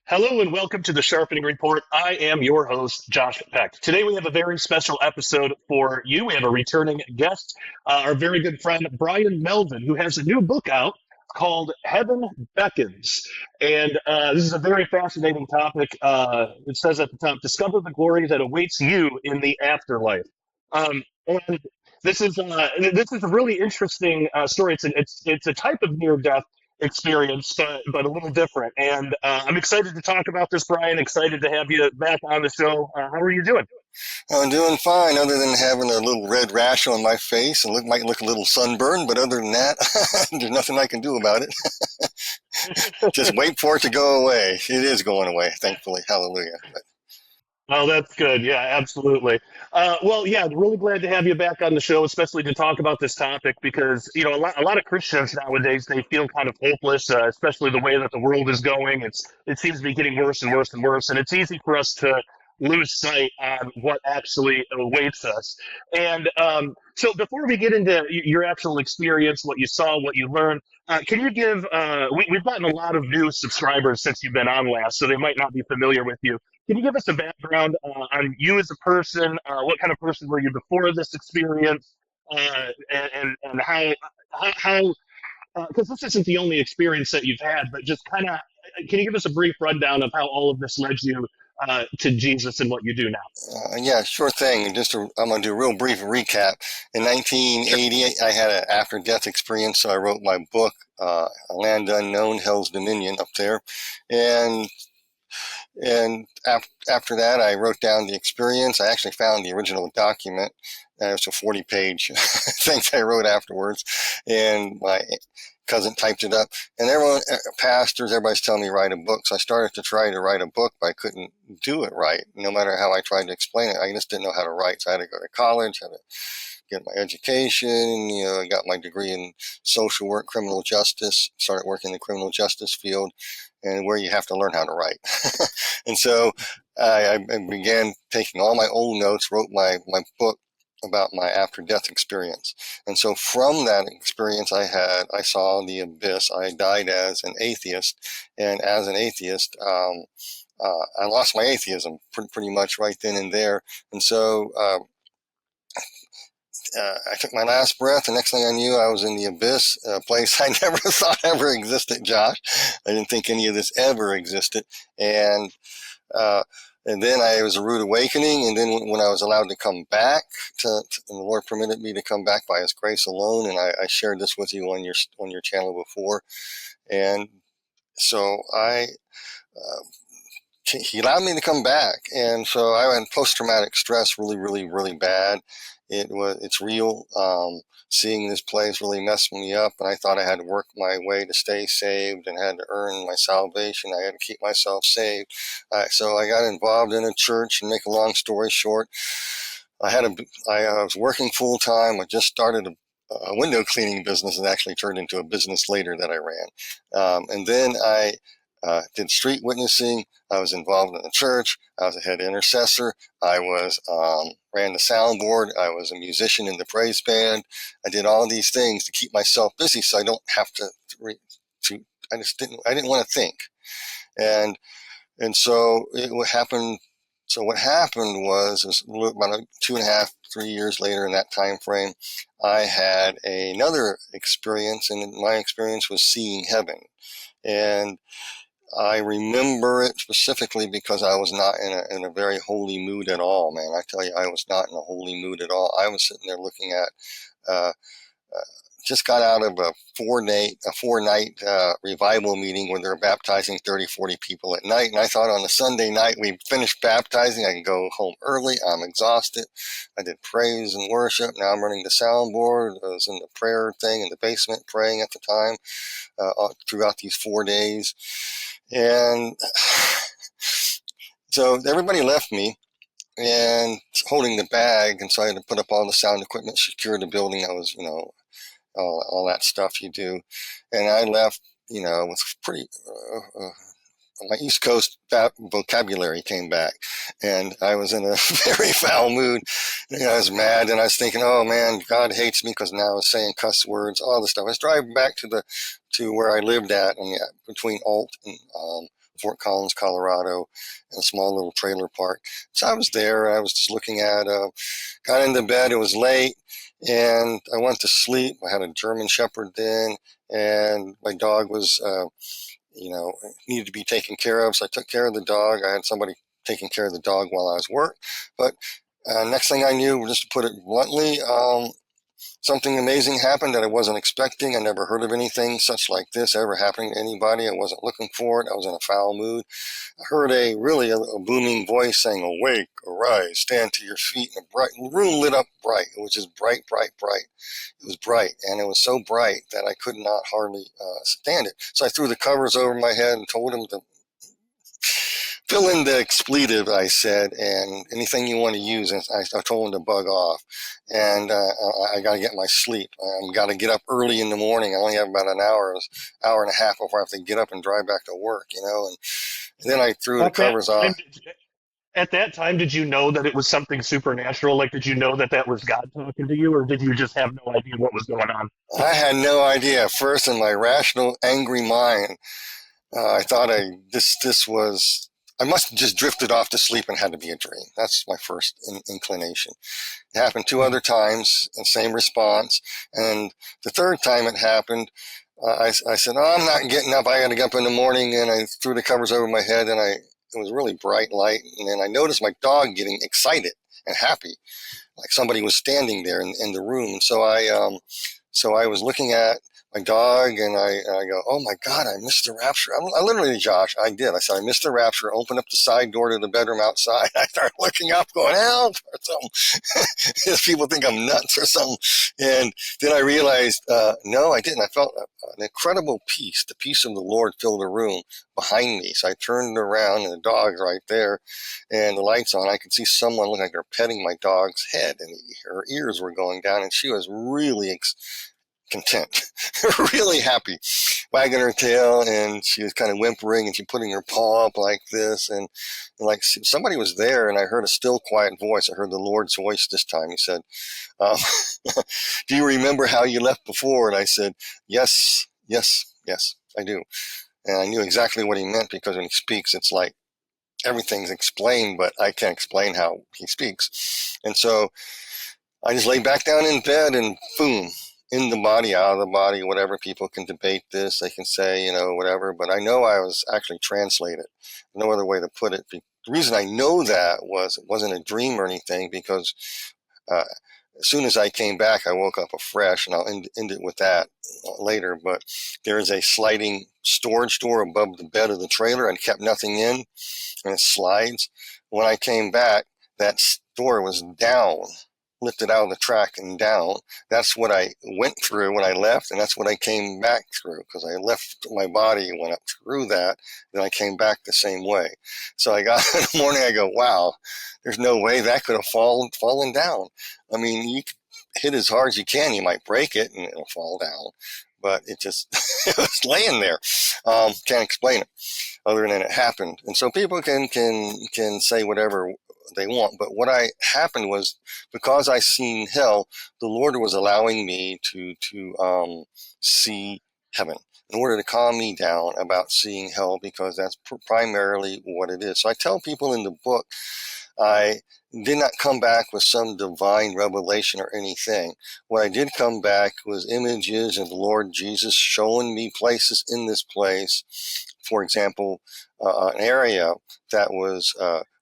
Hello and welcome to the Sharpening Report. I am your host, Josh Peck. Today we have a very special episode for you. We have a returning guest, our very good friend, Bryan Melvin, who has a new book out called Heaven Beckons. And this is a very fascinating topic. It says at the top, discover the glory that awaits you in the afterlife. And this is a really interesting story. It's a type of near death experience, but a little different. And I'm excited to talk about this, Bryan. Excited to have you back on the show. How are you doing? I'm doing fine, other than having a little red rash on my face and might look a little sunburned, but other than that, there's nothing I can do about it. Just wait for it to go away. It is going away, thankfully. Hallelujah. Oh, that's good. Yeah, absolutely. Well, yeah, really glad to have you back on the show, especially to talk about this topic because, a lot of Christians nowadays, they feel kind of hopeless, especially the way that the world is going. It seems to be getting worse and worse and worse, and it's easy for us to lose sight on what actually awaits us. And so before we get into your actual experience, what you saw, what you learned, can you give, we've gotten a lot of new subscribers since you've been on last, so they might not be familiar with you. Can you give us a background on you as a person? What kind of person were you before this experience? And how because this isn't the only experience that you've had, but just kind of can you give us a brief rundown of how all of this led you to Jesus and what you do now? Yeah, sure thing. I'm going to do a real brief recap. In Sure. 1988, I had an after-death experience, so I wrote my book, A Land Unknown, Hell's Dominion, up there. And after that, I wrote down the experience. I actually found the original document. It was a 40-page thing I wrote afterwards, and my cousin typed it up. And everyone, pastors, everybody's telling me write a book. So I started to try to write a book, but I couldn't do it right. No matter how I tried to explain it, I just didn't know how to write. So I had to go to college, had to get my education. I got my degree in social work, criminal justice, started working in the criminal justice field, and where you have to learn how to write. And so I began taking all my old notes, wrote my book about my after-death experience. And so from that experience I saw the abyss. I died as an atheist. And as an atheist, I lost my atheism pretty much right then and there. And so I took my last breath. The next thing I knew, I was in the abyss, a place I never thought ever existed, Josh. I didn't think any of this ever existed. And uh, and then it was a rude awakening. And then when I was allowed to come back, and the Lord permitted me to come back by His grace alone. And I shared this with you on your channel before. And so He allowed me to come back. And so I had post-traumatic stress really, really, really bad. It's real. Seeing this place really messed me up, and I thought I had to work my way to stay saved and had to earn my salvation. I had to keep myself saved. So I got involved in a church, and make a long story short, I was working full time. I just started a window cleaning business and actually turned into a business later that I ran. And then I did street witnessing. I was involved in the church. I was a head intercessor. I ran the soundboard. I was a musician in the praise band. I did all these things to keep myself busy, so I don't have to. I didn't want to think, and so what happened. So what happened was about 2.5, 3 years later in that time frame, I had another experience, and my experience was seeing heaven, and I remember it specifically because I was not in a very holy mood at all, man. I tell you, I was not in a holy mood at all. I was sitting there looking at, uh, just got out of a four-night revival meeting where they're baptizing 30, 40 people at night. And I thought on a Sunday night, we finished baptizing, I can go home early. I'm exhausted. I did praise and worship. Now I'm running the soundboard. I was in the prayer thing in the basement praying at the time, throughout these 4 days. And so everybody left me and holding the bag. And so I had to put up all the sound equipment, secure the building. I was, all that stuff you do. And I left, with pretty, my East Coast vocabulary came back, and I was in a very foul mood. I was mad, and I was thinking, oh man, God hates me because now I was saying cuss words, all this stuff. I was driving back to where I lived at, and yeah, between Alt and Fort Collins, Colorado, in a small little trailer park. So I was there. I was just looking at. Got into bed. It was late, and I went to sleep. I had a German Shepherd then, and my dog was, needed to be taken care of. So I took care of the dog. I had somebody taking care of the dog while I was work. But next thing I knew, just to put it bluntly, something amazing happened that I wasn't expecting. I never heard of anything such like this ever happening to anybody. I wasn't looking for it. I was in a foul mood. I heard a booming voice saying, "Awake, arise, stand to your feet." And the room lit up bright. It was just bright, bright, bright. It was bright, and it was so bright that I could not hardly stand it. So I threw the covers over my head and told him to fill in the expletive, I said, and anything you want to use. And I told him to bug off. And I got to get my sleep. I got to get up early in the morning. I only have about an hour and a half before I have to get up and drive back to work, And then I threw the At that covers off. time, at that time, did you know that it was something supernatural? Like, did you know that that was God talking to you, or did you just have no idea what was going on? I had no idea. First, in my rational, angry mind, I thought this was. I must have just drifted off to sleep and had to be a dream. That's my first inclination. It happened two other times, and same response. And the third time it happened, I said, "Oh, I'm not getting up. I got to get up in the morning." And I threw the covers over my head, and it was really bright light. And then I noticed my dog getting excited and happy, like somebody was standing there in the room. And so I was looking at my dog, and I go, "Oh my God, I missed the rapture." I literally, Josh, I did. I said, "I missed the rapture." Opened up the side door to the bedroom outside. I started looking up, going, "Help!" or something. People think I'm nuts or something. And then I realized, no, I didn't. I felt an incredible peace. The peace of the Lord filled the room behind me. So I turned around, and the dog's right there, and the lights on. I could see someone look like they're petting my dog's head, and her ears were going down, and she was really content, really happy, wagging her tail, and she was kind of whimpering, and she putting her paw up like this, and like somebody was there, and I heard a still, quiet voice. I heard the Lord's voice this time. He said, um, "Do you remember how you left before?" And I said, "Yes, yes, yes, I do." And I knew exactly what he meant, because when he speaks, it's like everything's explained, but I can't explain how he speaks. And so I just lay back down in bed, and boom, in the body, out of the body, whatever. People can debate this. They can say, whatever. But I know I was actually translated. No other way to put it. The reason I know that was it wasn't a dream or anything, because uh, as soon as I came back, I woke up afresh, and I'll end it with that later. But there is a sliding storage door above the bed of the trailer, and kept nothing in, and it slides. When I came back, that door was down, lifted out of the track and down. That's what I went through when I left, and that's what I came back through, because I left my body and went up through that, then I came back the same way. So I got in the morning, I go, wow, there's no way that could have fallen down. I mean, you hit as hard as you can, you might break it and it'll fall down, but it just it was laying there. Can't explain it other than it happened. And so people can say whatever they want. But what happened was, because I seen hell, the Lord was allowing me to see heaven in order to calm me down about seeing hell, because that's primarily what it is. So I tell people in the book, I did not come back with some divine revelation or anything. What I did come back was images of the Lord Jesus showing me places in this place. For example, an area that was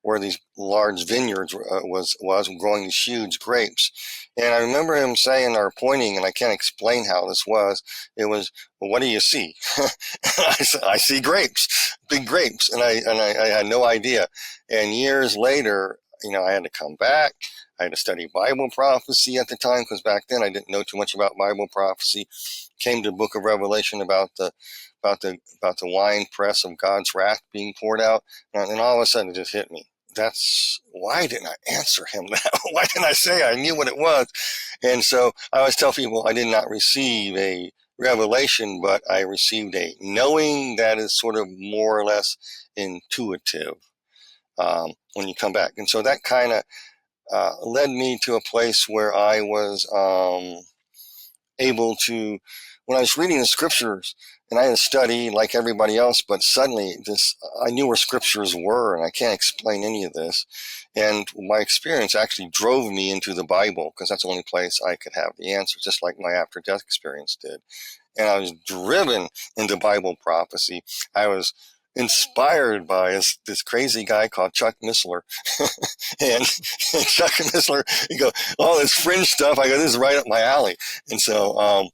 where these large vineyards was growing these huge grapes. And I remember him saying, or pointing, and I can't explain how this was. It was, "Well, what do you see?" I said, "I see grapes, big grapes," and I had no idea. And years later, I had to come back. I had to study Bible prophecy at the time, because back then I didn't know too much about Bible prophecy. Came to the Book of Revelation about the wine press of God's wrath being poured out, and all of a sudden it just hit me. Why didn't I answer him that? Why didn't I say I knew what it was? And so I always tell people, I did not receive a revelation, but I received a knowing that is sort of more or less intuitive when you come back. And so that kind of led me to a place where I was able to, when I was reading the scriptures, and I had to study like everybody else, but suddenly I knew where scriptures were, and I can't explain any of this. And my experience actually drove me into the Bible, because that's the only place I could have the answers, just like my after-death experience did. And I was driven into Bible prophecy. I was inspired by this crazy guy called Chuck Missler. and Chuck Missler, he go, all this fringe stuff. I go, this is right up my alley. And so,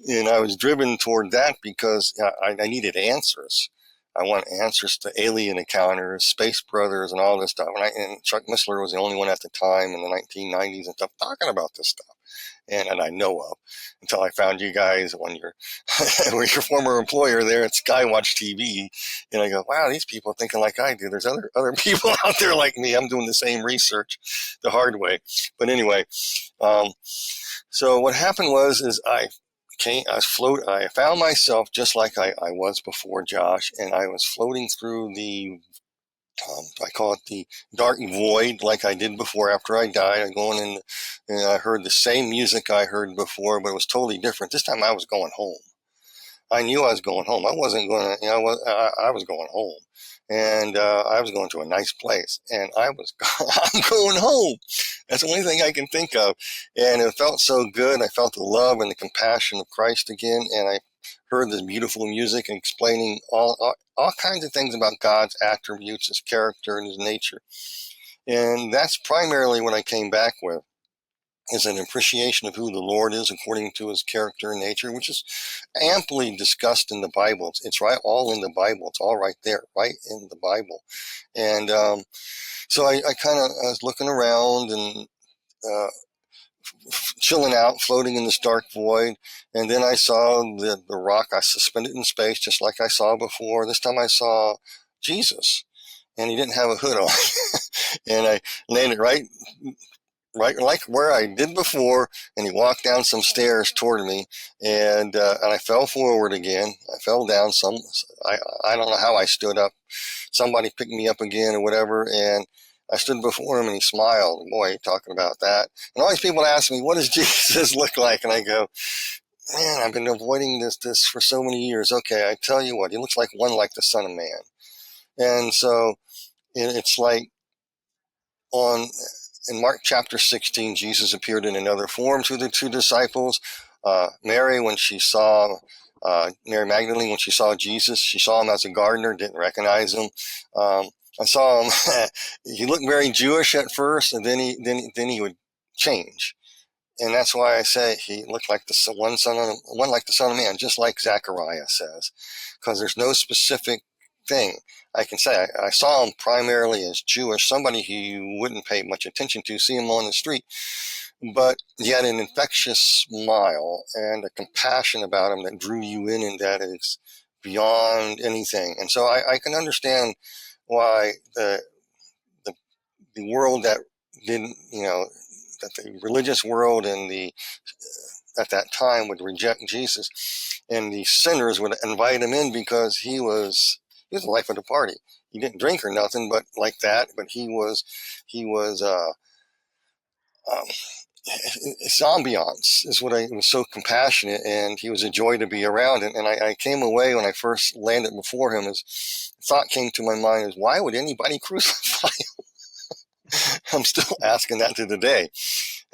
and I was driven toward that because I needed answers. I want answers to alien encounters, space brothers, and all this stuff. And Chuck Missler was the only one at the time in the 1990s and stuff talking about this stuff. And I know of, until I found you guys when you're your former employer there at Skywatch TV, and I go, wow, these people are thinking like I do. There's other people out there like me. I'm doing the same research the hard way. But anyway, so what happened is I found myself just like I was before, Josh, and I was floating through the I call it the dark void, like I did before after I died. I'm going in, and I heard the same music I heard before, but it was totally different. This time I was going home. I knew I was going home. I wasn't going to, I was going home. And I was going to a nice place. And I'm going home. That's the only thing I can think of. And it felt so good. I felt the love and the compassion of Christ again. And I heard this beautiful music and explaining all kinds of things about God's attributes, his character, and his nature. And that's primarily what I came back with, is an appreciation of who the Lord is according to his character and nature, which is amply discussed in the Bible. It's right all in the Bible. It's all right there, right in the Bible. And so I was looking around and chilling out, floating in this dark void. And then I saw the rock. I suspended in space, just like I saw before. This time I saw Jesus, and he didn't have a hood on. And I landed right like where I did before, and he walked down some stairs toward me, and I fell forward again. I fell down some. I don't know how I stood up. Somebody picked me up again or whatever, and I stood before him, and he smiled. Boy, talking about that. And all these people ask me, what does Jesus look like? And I go, man, I've been avoiding this for so many years. Okay, I tell you what, he looks like one like the Son of Man. And so it's like in Mark chapter 16, Jesus appeared in another form to the two disciples. Mary Magdalene, when she saw Jesus, she saw him as a gardener, didn't recognize him. I saw him. He looked very Jewish at first, and then he would change. And that's why I say he looked like one like the Son of Man, just like Zechariah says, because there's no specific thing I can say. I saw him primarily as Jewish, somebody who you wouldn't pay much attention to, see him on the street, but he had an infectious smile and a compassion about him that drew you in, and that is beyond anything. And so I can understand why the world that didn't, that the religious world and at that time would reject Jesus, and the sinners would invite him in, because he was the life of the party. He didn't drink or nothing, but like that. But he was his ambiance is what was so compassionate, and he was a joy to be around. And I came away, when I first landed before him, thought came to my mind is, why would anybody crucify him? I'm still asking that to today.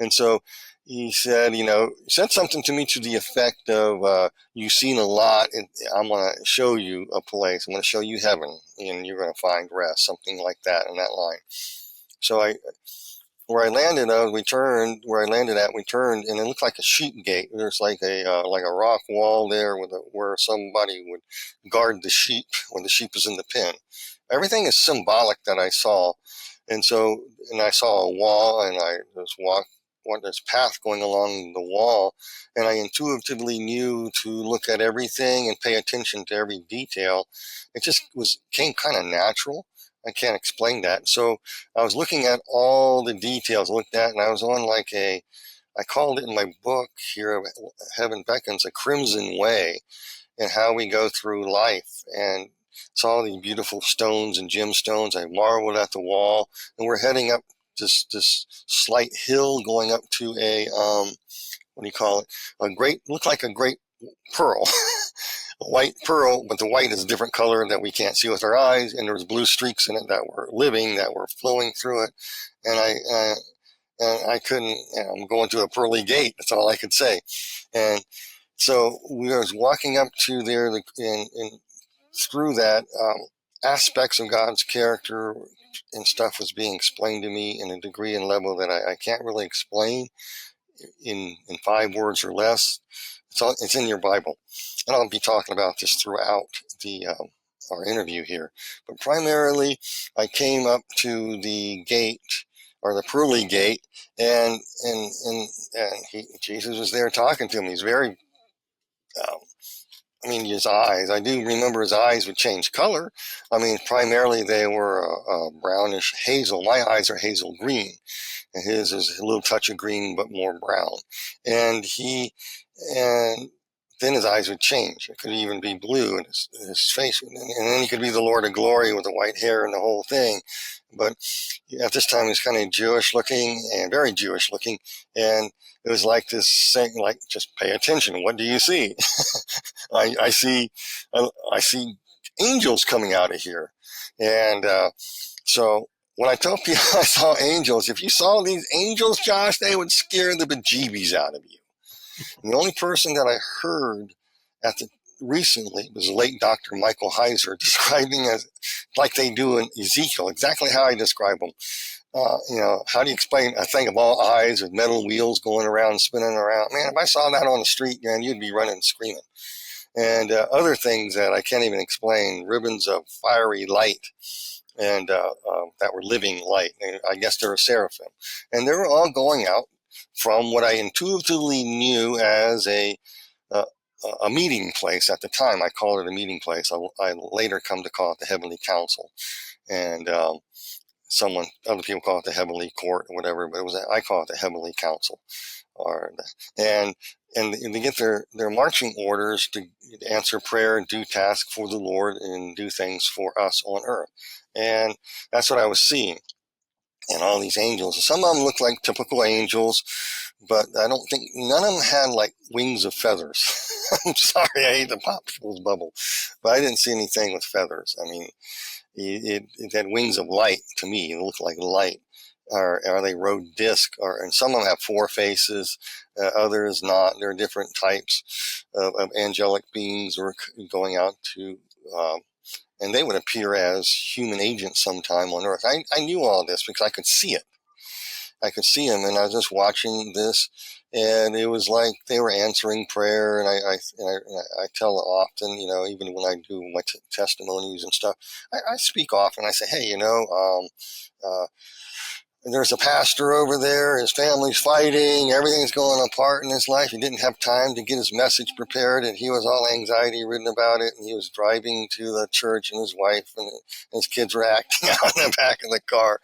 And so he said, said something to me to the effect of, you've seen a lot, and I'm going to show you a place. I'm going to show you heaven, and you're going to find rest, something like that in that line. So where I landed, we turned, and it looked like a sheep gate. There's like a rock wall there where somebody would guard the sheep when the sheep is in the pen. Everything is symbolic that I saw. And I saw a wall, and I just walked this path going along the wall, and I intuitively knew to look at everything and pay attention to every detail. It just came kind of natural. I can't explain that. So I was looking at all the details, and I was on I called it in my book here, Heaven Beckons, a crimson way, and how we go through life, and saw these beautiful stones and gemstones. I marveled at the wall, and we're heading up this slight hill going up to a what do you call it? Looked like a great pearl, a white pearl, but the white is a different color that we can't see with our eyes, and there was blue streaks in it that were living, that were flowing through it, and I couldn't. I'm going to a pearly gate. That's all I could say, and so we was walking up to there, and through that, aspects of God's character and stuff was being explained to me in a degree and level that I can't really explain in 5 words or less. It's in your Bible, and I'll be talking about this throughout our interview here. But primarily, I came up to the gate, or the pearly gate, and Jesus was there talking to me. He's very, his eyes. I do remember his eyes would change color. Primarily they were brownish hazel. My eyes are hazel green, and his is a little touch of green but more brown. And then his eyes would change. It could even be blue, and his face, and then he could be the Lord of Glory with the white hair and the whole thing. But at this time, he was kind of Jewish looking, and very Jewish looking, and it was like this saying, like, just pay attention. What do you see? I see angels coming out of here, and so when I tell people I saw angels, if you saw these angels, Josh, they would scare the bejeebies out of you. And the only person that I heard recently was the late Dr. Michael Heiser describing as like they do in Ezekiel, exactly how I describe them. How do you explain a thing of all eyes with metal wheels going around, spinning around? Man, if I saw that on the street, man, you'd be running screaming. And other things that I can't even explain, ribbons of fiery light, and that were living light. And I guess they're a seraphim. And they were all going out from what I intuitively knew as a meeting place at the time. I called it a meeting place. I later come to call it the Heavenly Council, and other people call it the Heavenly Court or whatever, but I call it the Heavenly Council, and they get their marching orders to answer prayer and do tasks for the Lord and do things for us on earth, and that's what I was seeing. And all these angels, some of them look like typical angels, but I don't think none of them had like wings of feathers. I'm sorry, I hate to pop people's bubble, but I didn't see anything with feathers. It had wings of light to me. It looked like light. Or are they road disc? And some of them have 4 faces, others not. There are different types of angelic beings who are going out to. And they would appear as human agents sometime on Earth. I knew all this because I could see it. I could see them, and I was just watching this, and it was like they were answering prayer. And I tell often, even when I do my testimonies and stuff, I speak often. I say, hey, there's a pastor over there, his family's fighting, everything's going apart in his life. He didn't have time to get his message prepared, and he was all anxiety ridden about it, and he was driving to the church, and his wife and his kids were acting out in the back of the car.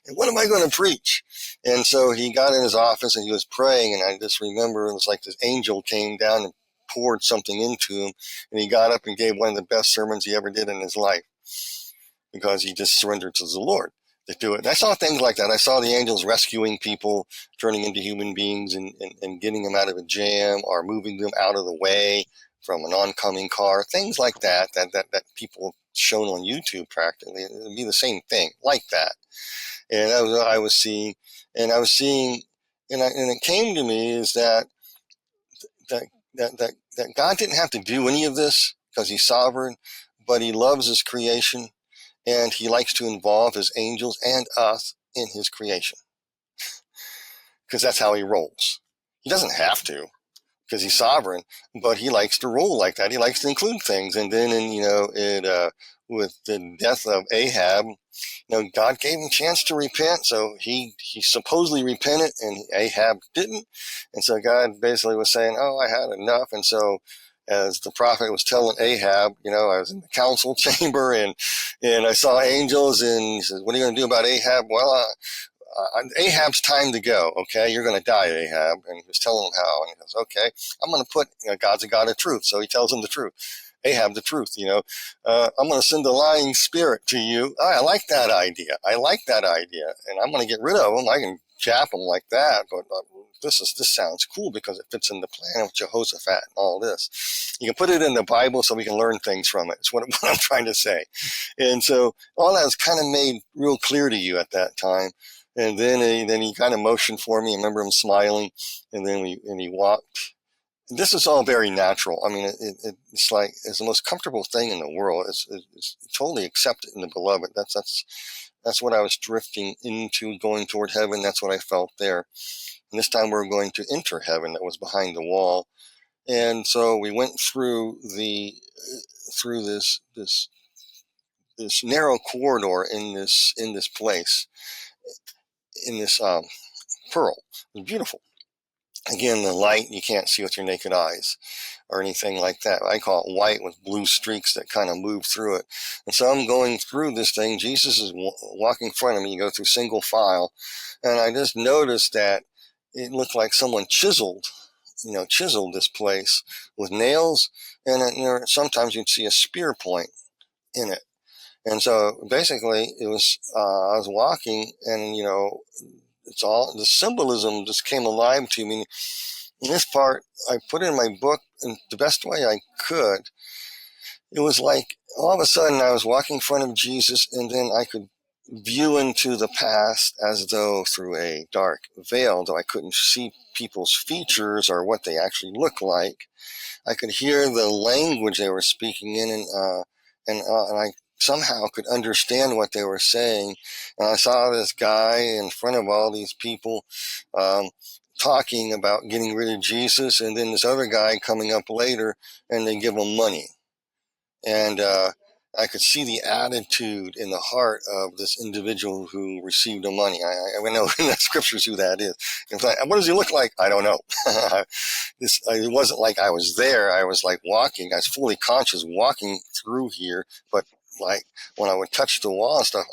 And what am I going to preach? And so he got in his office, and he was praying, and I just remember it was like this angel came down and poured something into him, and he got up and gave one of the best sermons he ever did in his life because he just surrendered to the Lord to do it. And I saw things like that. I saw the angels rescuing people, turning into human beings and getting them out of a jam or moving them out of the way from an oncoming car, things like that people shown on YouTube practically. It would be the same thing like that. And that was what I was seeing. And I was seeing, and it came to me is that God didn't have to do any of this because he's sovereign, but he loves his creation. And he likes to involve his angels and us in his creation because that's how he rolls. He doesn't have to because he's sovereign, but he likes to roll like that. He likes to include things. And then, with the death of Ahab, God gave him a chance to repent. So he supposedly repented and Ahab didn't. And so God basically was saying, oh, I had enough. And so as the prophet was telling Ahab, I was in the council chamber and I saw angels, and he says, what are you going to do about Ahab? Well, Ahab's time to go. Okay. You're going to die, Ahab. And he was telling him how, and he goes, okay, I'm going to put, God's a God of truth. So he tells him the truth. Ahab the truth, I'm going to send a lying spirit to you. I like that idea. And I'm going to get rid of them. I can chap them like that, but this sounds cool because it fits in the plan of Jehoshaphat and all this. You can put it in the Bible so we can learn things from it. It's what I'm trying to say. And so all that was kind of made real clear to you at that time. And then he kind of motioned for me. I remember him smiling, and then he walked. This is all very natural. I mean, it's like it's the most comfortable thing in the world. It's totally accepted in the beloved. That's what I was drifting into, going toward heaven. That's what I felt there. And this time we're going to enter heaven that was behind the wall. And so we went through this narrow corridor in this place, in this pearl. It was beautiful. Again, the light you can't see with your naked eyes or anything like that. I call it white with blue streaks that kind of move through it. And so I'm going through this thing. Jesus is walking in front of me. You go through single file. And I just noticed that it looked like someone chiseled this place with nails. And sometimes you'd see a spear point in it. And so basically it was, I was walking, and, it's all the symbolism just came alive to me. In this part, I put in my book in the best way I could. It was like all of a sudden I was walking in front of Jesus, and then I could view into the past as though through a dark veil, though I couldn't see people's features or what they actually look like. I could hear the language they were speaking in, and I somehow could understand what they were saying. And I saw this guy in front of all these people talking about getting rid of Jesus, and then this other guy coming up later, and they give him money. And I could see the attitude in the heart of this individual who received the money. I know in the scriptures who that is. In fact, what does he look like? I don't know. It wasn't like I was there. I was like walking. I was fully conscious walking through here, but like when I would touch the wall and stuff,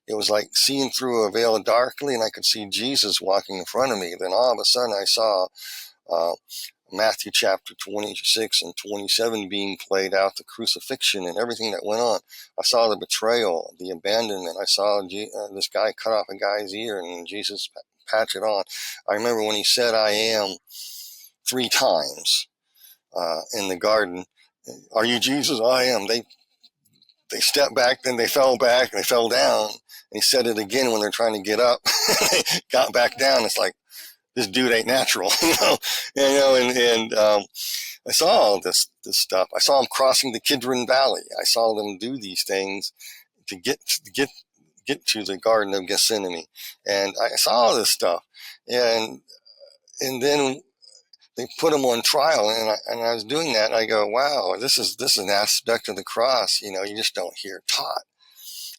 it was like seeing through a veil darkly, and I could see Jesus walking in front of me. Then all of a sudden I saw Matthew chapter 26 and 27 being played out, the crucifixion and everything that went on. I saw the betrayal, the abandonment. I saw this guy cut off a guy's ear and Jesus patch it on. I remember when he said, "I am," 3 times in the garden. "Are you Jesus?" "I am." They stepped back, then they fell back, and they fell down. And he said it again when they're trying to get up. They got back down. It's like, this dude ain't natural, and I saw all this stuff. I saw him crossing the Kidron Valley. I saw them do these things to get to the Garden of Gethsemane, and I saw all this stuff, and then they put him on trial, and I was doing that, and I go, wow, this is an aspect of the cross, you just don't hear taught.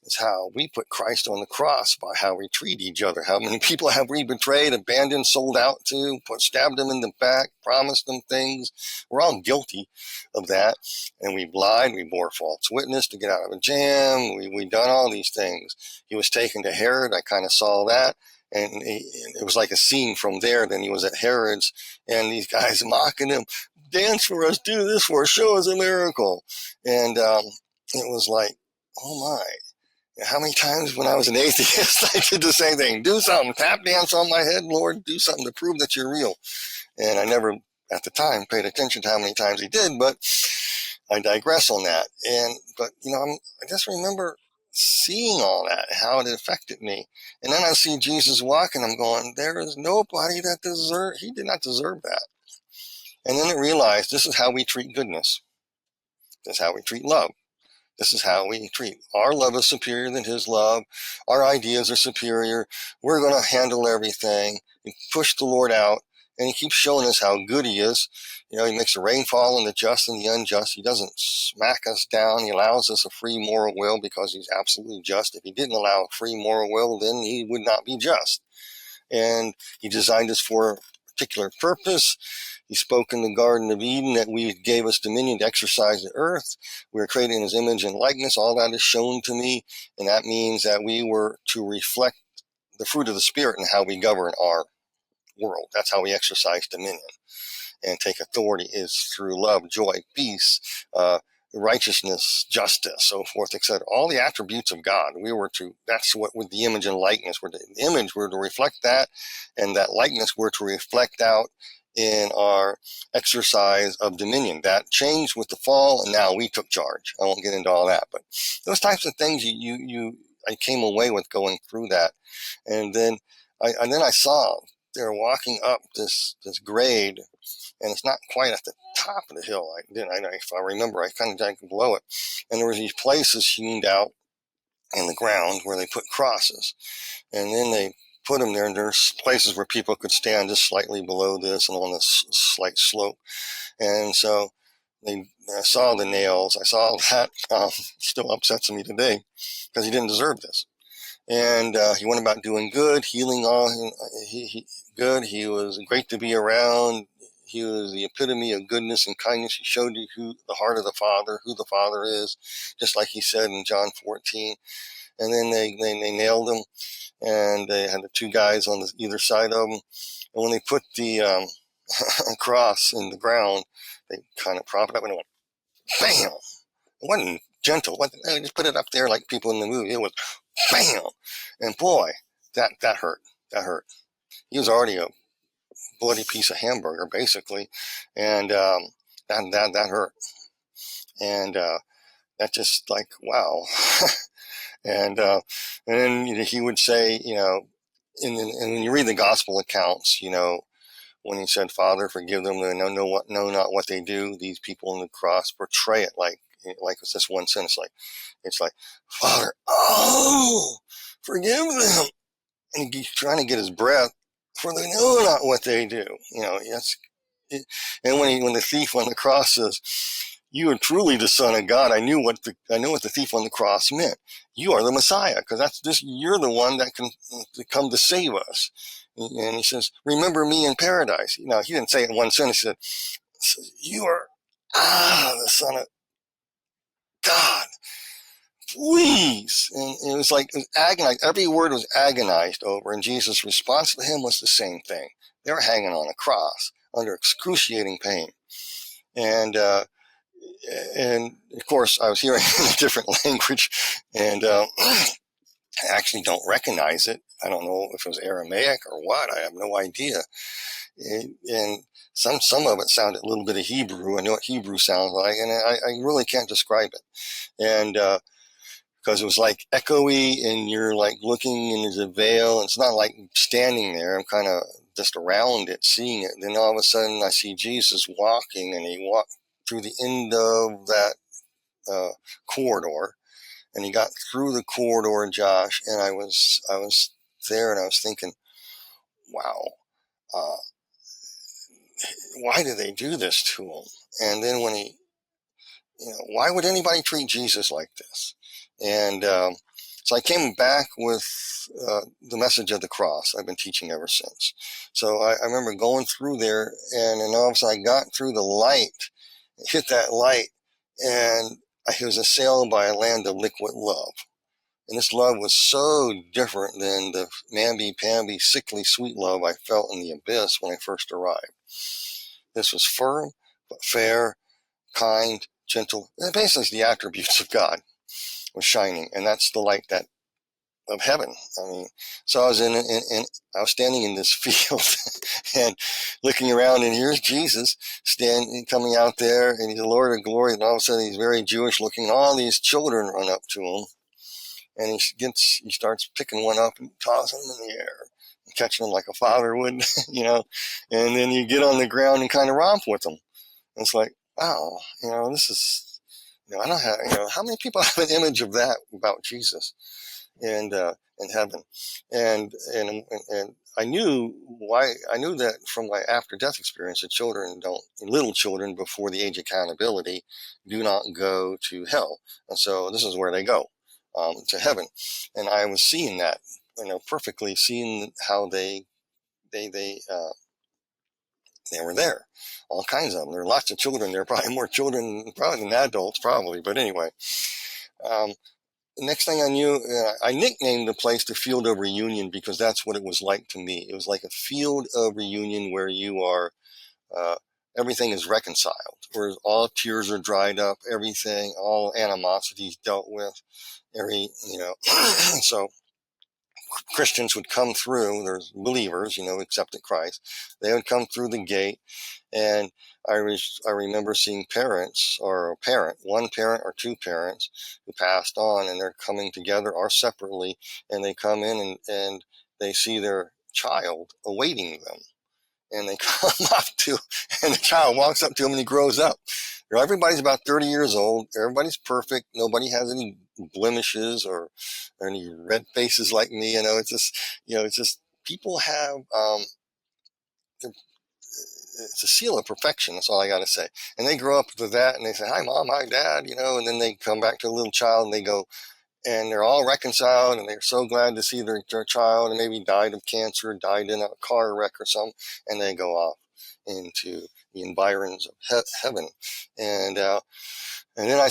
It's how we put Christ on the cross by how we treat each other. How many people have we betrayed, abandoned, sold out to, stabbed them in the back, promised them things? We're all guilty of that. And we've lied. We bore false witness to get out of a jam. We've done all these things. He was taken to Herod. I kind of saw that. And it was like a scene from there. Then he was at Herod's, and these guys mocking him. "Dance for us, do this for us, show us a miracle." And it was like, oh my. How many times when I was an atheist, I did the same thing. Do something, tap dance on my head, Lord, do something to prove that you're real. And I never, at the time, paid attention to how many times he did, but I digress on that. But I just remember seeing all that, how it affected me. And then I see Jesus walking, I'm going, there is nobody he did not deserve that. And then I realized this is how we treat goodness. This is how we treat love. This is how we treat. Our love is superior than his love. Our ideas are superior. We're going to handle everything. We push the Lord out, and he keeps showing us how good he is. He makes the rain fall on the just and the unjust. He doesn't smack us down. He allows us a free moral will because he's absolutely just. If he didn't allow a free moral will, then he would not be just. And he designed us for a particular purpose. He spoke in the Garden of Eden that we gave us dominion to exercise the earth. We were created in his image and likeness. All that is shown to me. And that means that we were to reflect the fruit of the Spirit in how we govern our world. That's how we exercise dominion. and take authority is through love, joy, peace, righteousness, justice, so forth, etc. All the attributes of God. That's what with the image and likeness. The image were to reflect that, and that likeness were to reflect out in our exercise of dominion. That changed with the fall, and now we took charge. I won't get into all that, but those types of things I came away with going through that. And then I saw they're walking up this grade, and it's not quite at the top of the hill. If I remember, I kind of dug below it, and there were these places hewn out in the ground where they put crosses, and then they put them there, and there's places where people could stand just slightly below this and on this slight slope. And so I saw the nails. I saw that. Still upsets me today because he didn't deserve this. And he went about doing good, healing all. Good. He was great to be around. He was the epitome of goodness and kindness. He showed you who the heart of the Father, who the Father is, just like he said in John 14. And then they nailed him, and they had the two guys on either side of him. And when they put the cross in the ground, they kind of propped it up, and it went bam. It wasn't gentle. They just put it up there like people in the movie. It was bam. And boy, that hurt. That hurt. He was already a bloody piece of hamburger, basically, and that hurt. And that just like, wow. And then he would say, and when you read the gospel accounts, when he said, "Father, forgive them; they know not what they do." These people on the cross portray it like it's this one sentence, it's like, "Father, oh, forgive them," and he's trying to get his breath, for they know not what they do. And when the thief on the cross says, "You are truly the Son of God," I knew what the thief on the cross meant. You are the Messiah, because you're the one that can come to save us. And he says, "Remember me in paradise." He didn't say it in one sentence. He said, "You are the Son of God, please." And it was agonized. Every word was agonized over, and Jesus' response to him was the same thing. They were hanging on a cross under excruciating pain. And of course, I was hearing in a different language, and I actually don't recognize it. I don't know if it was Aramaic or what. I have no idea. And some of it sounded a little bit of Hebrew. I know what Hebrew sounds like, and I really can't describe it. And because it was like echoey, and you're like looking, and there's a veil. And it's not like standing there. I'm kind of just around it, seeing it. Then all of a sudden, I see Jesus walking, and he walked through the end of that corridor, and he got through the corridor, Josh, and I was there, and I was thinking, wow, why did they do this to him? And then when why would anybody treat Jesus like this? And so I came back with the message of the cross. I've been teaching ever since. So I remember going through there, and then all of a sudden I got through the light, hit that light, and I was assailed by a land of liquid love. And this love was so different than the mamby-pamby, sickly sweet love I felt in the abyss when I first arrived. This was firm, but fair, kind, gentle, and basically the attributes of God was shining. And that's the light of heaven. I mean, so I was I was standing in this field and looking around, and here's Jesus coming out there, and he's the Lord of glory. And all of a sudden, he's very Jewish looking, and all these children run up to him, and he starts picking one up and tossing them in the air, and catching them like a father would, and then you get on the ground and kind of romp with them. And it's like, wow, this is, I don't have, how many people have an image of that about Jesus? And in heaven, and I knew that from my after death experience that little children before the age of accountability do not go to hell, and so this is where they go, to heaven. And I was seeing that, perfectly seeing how they were there, all kinds of them. There are lots of children there, probably more children probably than adults, probably, but anyway. The next thing I knew, I nicknamed the place the Field of Reunion, because that's what it was like to me. It was like a field of reunion where you are everything is reconciled, where all tears are dried up, everything, all animosities dealt with, so Christians would come through, there's believers, accepted Christ. They would come through the gate, and I remember seeing parents, or one parent or two parents who passed on, and they're coming together or separately, and they come in and they see their child awaiting them. And they come up to, and the child walks up to him and he grows up. Everybody's about 30 years old. Everybody's perfect. Nobody has any blemishes or any red faces like me. It's just people have, it's a seal of perfection. That's all I got to say. And they grow up with that and they say, hi, mom, hi, dad, and then they come back to a little child and they go, and they're all reconciled and they're so glad to see their child, and maybe died of cancer, died in a car wreck or something, and they go off into the environs of heaven. And then I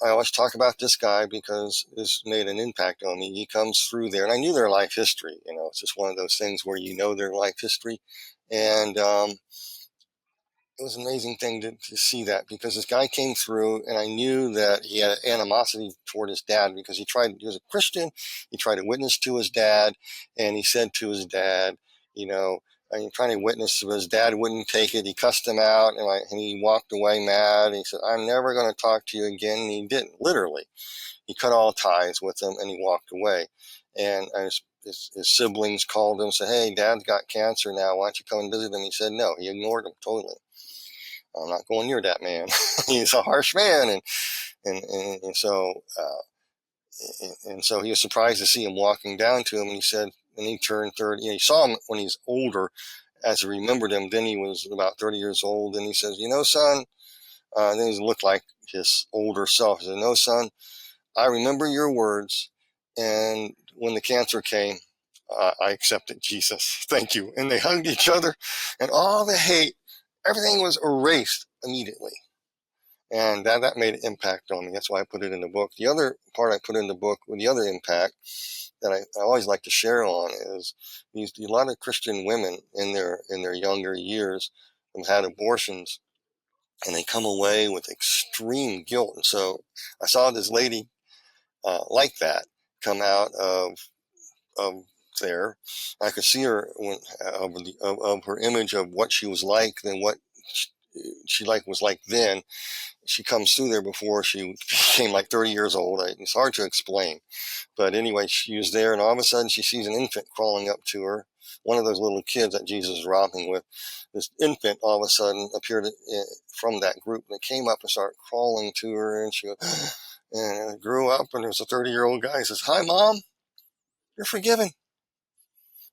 always talk about this guy because this made an impact on me. He comes through there, and I knew their life history. It's just one of those things where their life history. And it was an amazing thing to see that, because this guy came through, and I knew that he had animosity toward his dad, because he was a Christian. He tried to witness to his dad, and he said to his dad, I'm trying to witness, but his dad wouldn't take it. He cussed him out, and he walked away mad. And he said, I'm never going to talk to you again. And he didn't, literally. He cut all ties with him, and he walked away. And his siblings called him and said, hey, Dad's got cancer now. Why don't you come and visit him? He said no. He ignored him totally. I'm not going near that man. He's a harsh man. And so he was surprised to see him walking down to him. And he said, and he turned 30. He saw him when he's older, as he remembered him. Then he was about 30 years old. And he says, son, then he looked like his older self. He said, no, son, I remember your words. And when the cancer came, I accepted Jesus. Thank you. And they hugged each other, and all the hate, everything was erased immediately. And that made an impact on me. That's why I put it in the book. The other part I put in the book with the other impact that I always like to share on is a lot of Christian women in their younger years have had abortions, and they come away with extreme guilt. And so I saw this lady like that come out of there. I could see her of her image of what she was like, than what she was like then. She comes through there before she became like 30 years old. It's hard to explain. But anyway, she was there, and all of a sudden she sees an infant crawling up to her, one of those little kids that Jesus is romping with. This infant all of a sudden appeared from that group, and it came up and started crawling to her, and she goes, and it grew up, and there was a 30-year-old guy who says, hi, Mom, you're forgiven.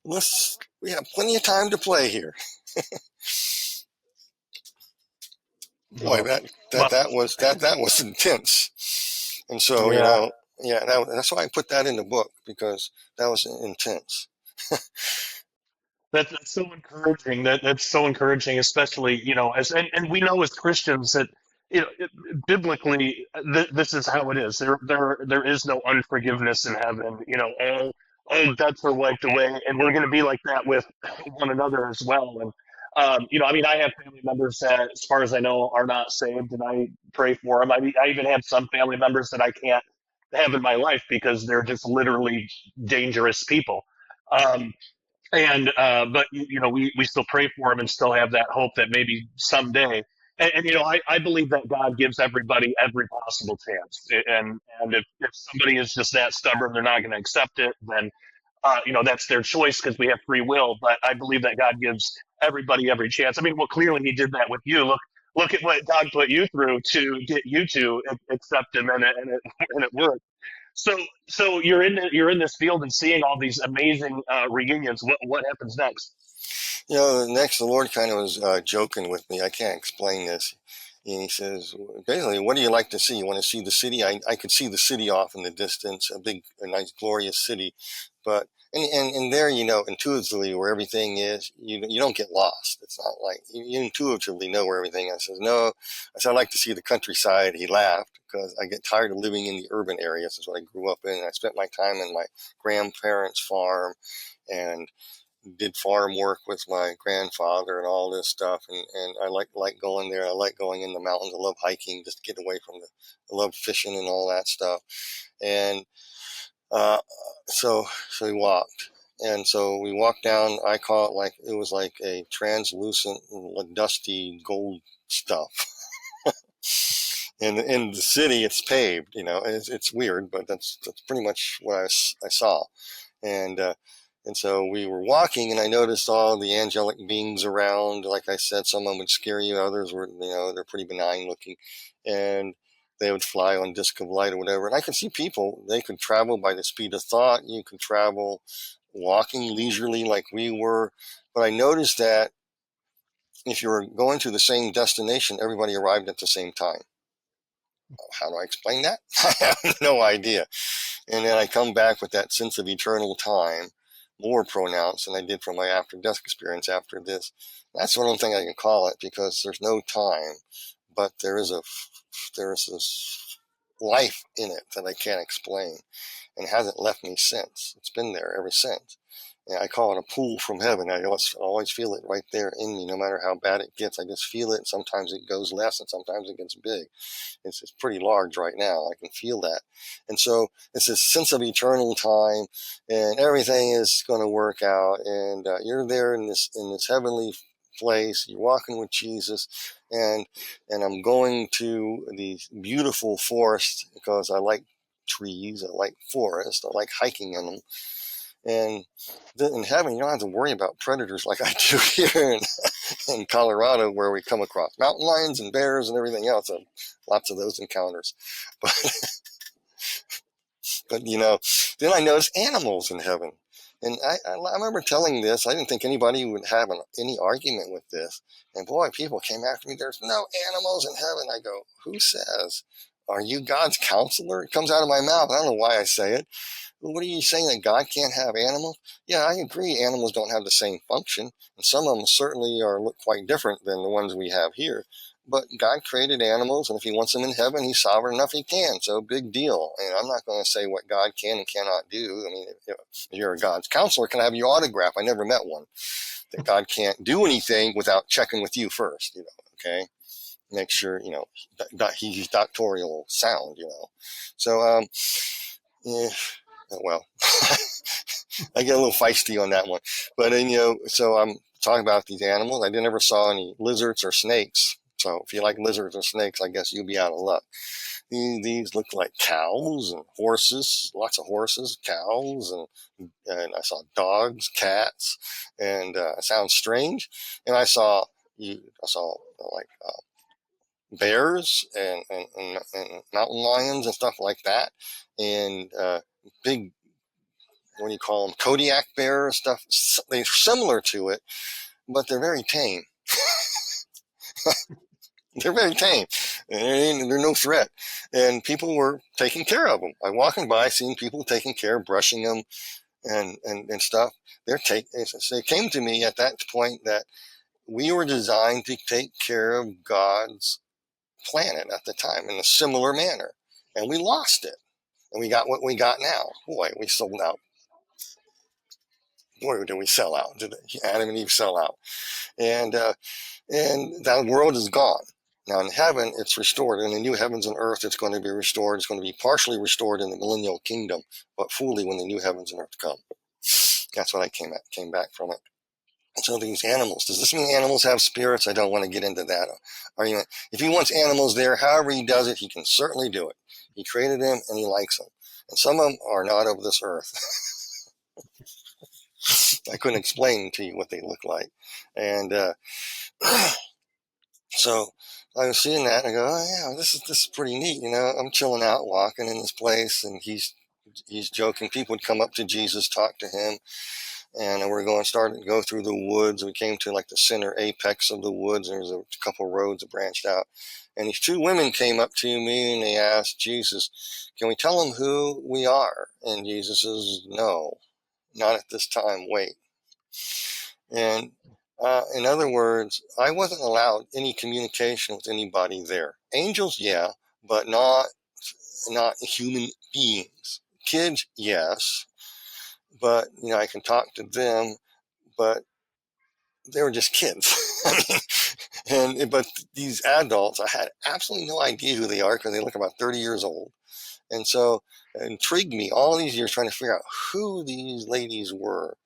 We have plenty of time to play here. Boy, Oh, well, that was intense. And so, yeah. that's why I put that in the book, because that was intense. That's so encouraging. That's so encouraging, especially and we know as Christians that biblically this is how it is. There is no unforgiveness in heaven. All debts are wiped away, and we're going to be like that with one another as well. And I have family members that, as far as I know, are not saved, and I pray for them. I even have some family members that I can't have in my life because they're just literally dangerous people. Um, but we still pray for him and still have that hope that maybe someday. I believe that God gives everybody every possible chance. And if somebody is just that stubborn, they're not going to accept it, then that's their choice, because we have free will. But I believe that God gives everybody every chance. Well, clearly He did that with you. Look at what God put you through to get you to accept Him, and it worked. So you're in this field and seeing all these amazing reunions. What happens next? Next, the Lord kind of was joking with me. I can't explain this. And he says, basically, what do you like to see? You want to see the city? I could see the city off in the distance, a nice, glorious city. But, and there, intuitively where everything is, you don't get lost. It's not like you intuitively know where everything is. I says, no. I said, I'd like to see the countryside. He laughed, because I get tired of living in the urban areas. That's what I grew up in. I spent my time in my grandparents' farm, and did farm work with my grandfather and all this stuff. And I like going there. I like going in the mountains. I love hiking, just to get away from I love fishing and all that stuff. And uh, so we walked. And so we walked down, I call it like, it was like a translucent, like dusty gold stuff. And in the city, it's paved, it's weird, but that's pretty much what I saw. And, and so we were walking, and I noticed all the angelic beings around. Like I said, some of them would scare you. Others were, they're pretty benign looking. And they would fly on disc of light or whatever. And I could see people, they could travel by the speed of thought. You could travel walking leisurely like we were. But I noticed that if you were going to the same destination, everybody arrived at the same time. How do I explain that? I have no idea. And then I come back with that sense of eternal time more pronounced than I did from my after-death experience after this. That's one thing I can call it, because there's no time, but there is this life in it that I can't explain, and it hasn't left me since. It's been there ever since. And I call it a pull from heaven. I always feel it right there in me, no matter how bad it gets. I just feel it. Sometimes it goes less, and sometimes it gets big. It's pretty large right now. I can feel that. And so it's this sense of eternal time, and everything is going to work out. And you're there in this heavenly place. You're walking with Jesus, and I'm going to the beautiful forest, because I like trees. I like forests. I like hiking in them. And in heaven, you don't have to worry about predators like I do here in Colorado, where we come across mountain lions and bears and everything else. So lots of those encounters. But then I noticed animals in heaven. And I remember telling this. I didn't think anybody would have any argument with this. And boy, people came after me. There's no animals in heaven. I go, who says? Are you God's counselor? It comes out of my mouth. I don't know why I say it. What are you saying, that God can't have animals? Yeah, I agree. Animals don't have the same function, and some of them certainly look quite different than the ones we have here. But God created animals, and if he wants them in heaven, he's sovereign enough, he can. So big deal. And I'm not going to say what God can and cannot do. I mean, if you're a God's counselor, can I have your autograph? I never met one. That God can't do anything without checking with you first, okay? Make sure, he's doctorial sound, So, yeah. Well, I get a little feisty on that one. But then, so I'm talking about these animals. I never saw any lizards or snakes. So if you like lizards or snakes, I guess you'll be out of luck. These look like cows and horses, lots of horses, cows, and I saw dogs, cats, and it sounds strange. And I saw like bears and mountain lions and stuff like that, and big, what do you call them, Kodiak bear stuff. They're similar to it, but they're very tame. They're very tame. And they're no threat. And people were taking care of them. I'm walking by, seeing people taking care, brushing them and stuff. It came to me at that point that we were designed to take care of God's planet at the time in a similar manner. And we lost it. And we got what we got now. Boy, we sold out. Boy, did we sell out. Did Adam and Eve sell out? And that world is gone. Now in heaven, it's restored. In the new heavens and earth, it's going to be restored. It's going to be partially restored in the millennial kingdom, but fully when the new heavens and earth come. That's what I came back from it. And so these animals, does this mean animals have spirits? I don't want to get into that argument. If he wants animals there, however he does it, he can certainly do it. He created them and he likes them. And some of them are not of this earth. I couldn't explain to you what they look like. And so I was seeing that and I go, oh yeah, this is pretty neat. I'm chilling out, walking in this place, and he's joking. People would come up to Jesus, talk to him, and we're going to go through the woods. We came to like the center apex of the woods, and there was a couple of roads that branched out. And these two women came up to me and they asked Jesus, can we tell them who we are? And Jesus says, no, not at this time, wait. And in other words, I wasn't allowed any communication with anybody there. Angels, yeah, but not human beings. Kids, yes, but I can talk to them, but they were just kids. But these adults, I had absolutely no idea who they are because they look about 30 years old. And so it intrigued me all these years trying to figure out who these ladies were.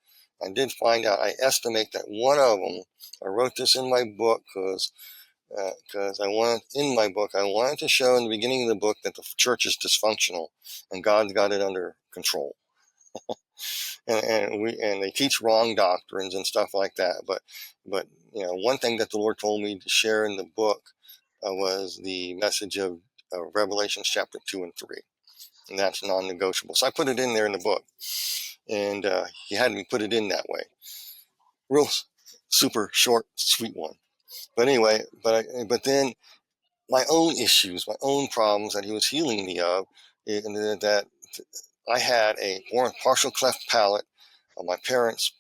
I did find out. I estimate that one of them, I wrote this in my book because I wanted to show in the beginning of the book that the church is dysfunctional and God's got it under control. And they teach wrong doctrines and stuff like that. But one thing that the Lord told me to share in the book was the message of Revelation chapter 2 and 3, and that's non-negotiable. So I put it in there in the book, and he had me put it in that way, real super short, sweet one. But anyway, but then my own issues, my own problems that he was healing me of, and that I had a partial cleft palate. My parents,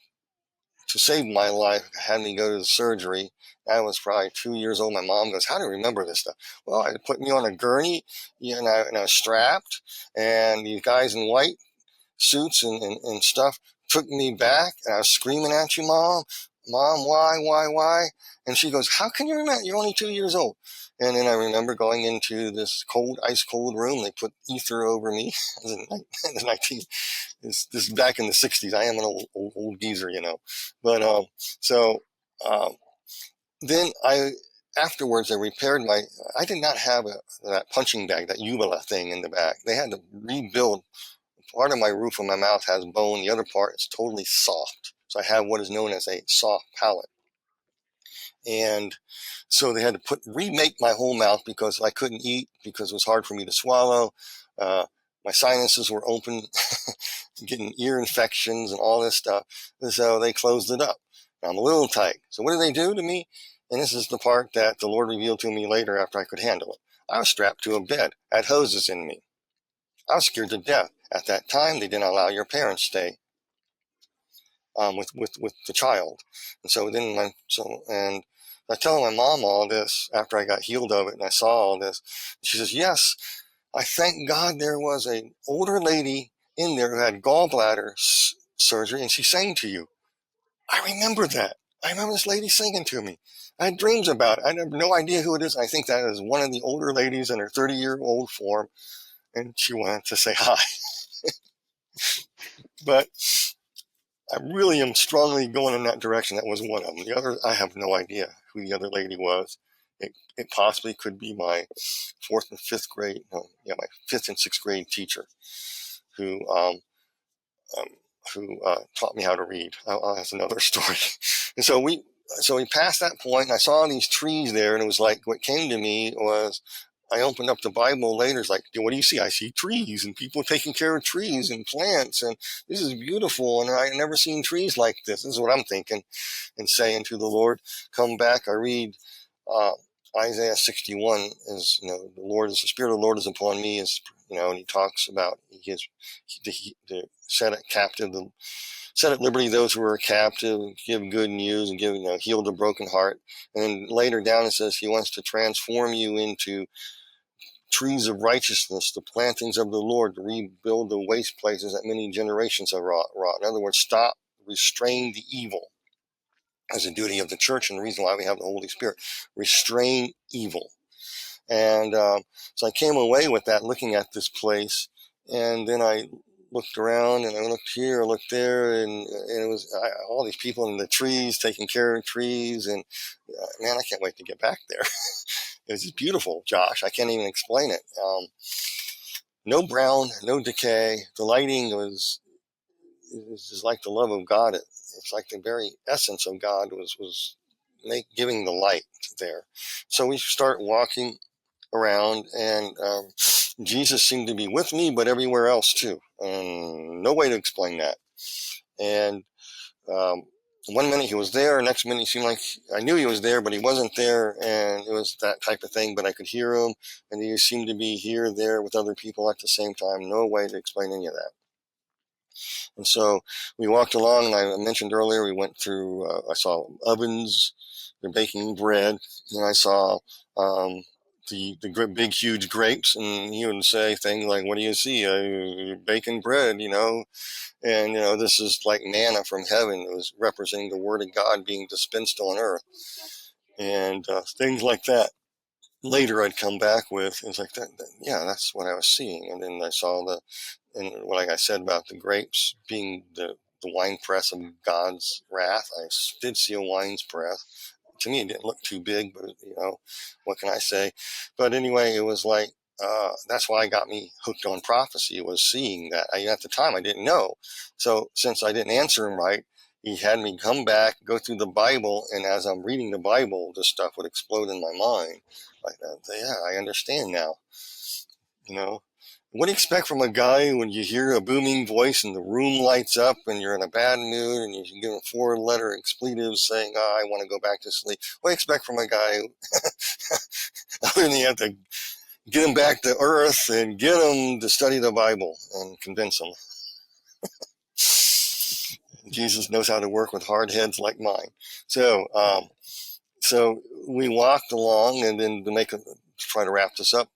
to save my life, had me go to the surgery. I was probably 2 years old. My mom goes, "How do you remember this stuff?" Well, I put me on a gurney, and I was strapped, and these guys in white suits and stuff took me back, and I was screaming at you, Mom, why? And she goes, "How can you remember? You're only 2 years old." And then I remember going into this ice cold room. They put ether over me. This is back in the 60s. I am an old geezer, But then afterwards I repaired I did not have that punching bag, that uvula thing in the back. They had to rebuild. Part of my roof of my mouth has bone. The other part is totally soft. So I have what is known as a soft palate. And so they had to remake my whole mouth because I couldn't eat, because it was hard for me to swallow. My sinuses were open, getting ear infections and all this stuff. And so they closed it up. I'm a little tight. So what did they do to me? And this is the part that the Lord revealed to me later after I could handle it. I was strapped to a bed, had hoses in me. I was scared to death. At that time, they didn't allow your parents stay with the child. And so and I tell my mom all this after I got healed of it, and I saw all this. She says, "Yes, I thank God there was an older lady in there who had gallbladder surgery, and she sang to you." I remember that. I remember this lady singing to me. I had dreams about it. I have no idea who it is. I think that is one of the older ladies in her 30-year-old form, and she wanted to say hi. But I really am strongly going in that direction. That was one of them. The other, I have no idea who the other lady was. It possibly could be my my 5th and 6th grade teacher who taught me how to read. That's another story. And so we passed that point, and I saw these trees there, and it was like, what came to me was, I opened up the Bible later. It's like, what do you see? I see trees and people taking care of trees and plants, and this is beautiful. And I never seen trees like this. This is what I'm thinking and saying to the Lord. Come back. I read Isaiah 61 is, the Spirit of the Lord is upon me, and he talks about to set at liberty those who are captive, give good news, and heal the broken heart. And then later down it says he wants to transform you into trees of righteousness, the plantings of the Lord, to rebuild the waste places that many generations have wrought. In other words, restrain the evil as a duty of the church, and the reason why we have the Holy Spirit. Restrain evil. And so I came away with that, looking at this place, and then I looked around, and I looked here, I looked there, and it was all these people in the trees, taking care of trees, and man, I can't wait to get back there. It was beautiful, Josh. I can't even explain it. No brown, no decay. The lighting was just like the love of God. It's like the very essence of God was giving the light there. So we start walking around, and Jesus seemed to be with me, but everywhere else too. No way to explain that. And one minute he was there, next minute he seemed like I knew he was there, but he wasn't there, and it was that type of thing. But I could hear him, and he seemed to be there with other people at the same time. No way to explain any of that. And so we walked along, and I mentioned earlier we went through. I saw ovens, they're baking bread, and I saw the big huge grapes, and he would say things like, "What do you see? Baking bread, you know." And this is like manna from heaven. It was representing the word of God being dispensed on earth, and things like that. Later, I'd come back with, it's like yeah, that's what I was seeing. And then I saw and like I said about the grapes being the wine press of God's wrath. I did see a wine's press. To me, it didn't look too big, but what can I say? But anyway, it was like, that's why it got me hooked on prophecy, was seeing that. At the time, I didn't know. So since I didn't answer him right, he had me come back, go through the Bible, and as I'm reading the Bible, this stuff would explode in my mind. Like, yeah, I understand now. What do you expect from a guy when you hear a booming voice and the room lights up and you're in a bad mood and you give him 4-letter expletives saying, "Oh, I want to go back to sleep"? What do you expect from a guy other than you have to get him back to earth and get him to study the Bible and convince him? Jesus knows how to work with hard heads like mine. So we walked along, and then to try to wrap this up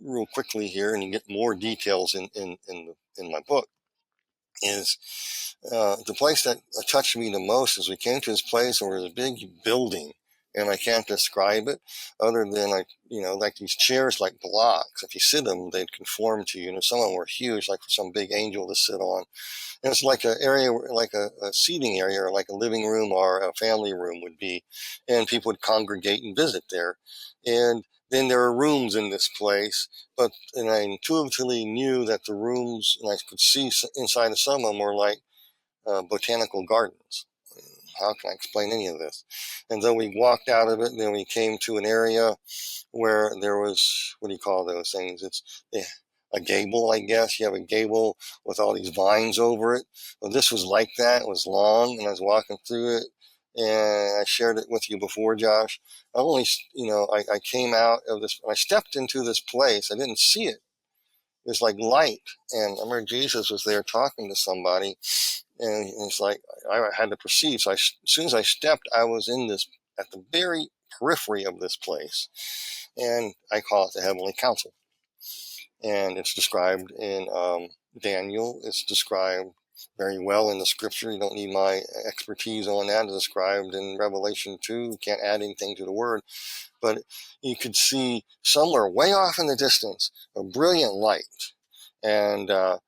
real quickly here, and you get more details in my book, is the place that touched me the most is we came to this place where there's a big building, and I can't describe it other than like these chairs, like blocks. If you sit them, they'd conform to you. Some of them were huge, like for some big angel to sit on. And it's like an area, like a seating area, or like a living room or a family room would be, and people would congregate and visit there. And then there are rooms in this place, and I intuitively knew that the rooms, and I could see inside of some of them, were like botanical gardens. How can I explain any of this? And then we walked out of it, and then we came to an area where there was, what do you call those things? It's a gable, I guess. You have a gable with all these vines over it. Well, this was like that. It was long, and I was walking through it, and I shared it with you before, Josh. I came out of this, I stepped into this place. I didn't see it. It was like light, and I remember Jesus was there talking to somebody, and it's like I had to perceive. So as soon as I stepped, I was at the very periphery of this place, and I call it the Heavenly Council. And it's described in Daniel. It's described very well in the scripture. You don't need my expertise on that. It's described in Revelation 2. You can't add anything to the word. But you could see somewhere way off in the distance a brilliant light. And there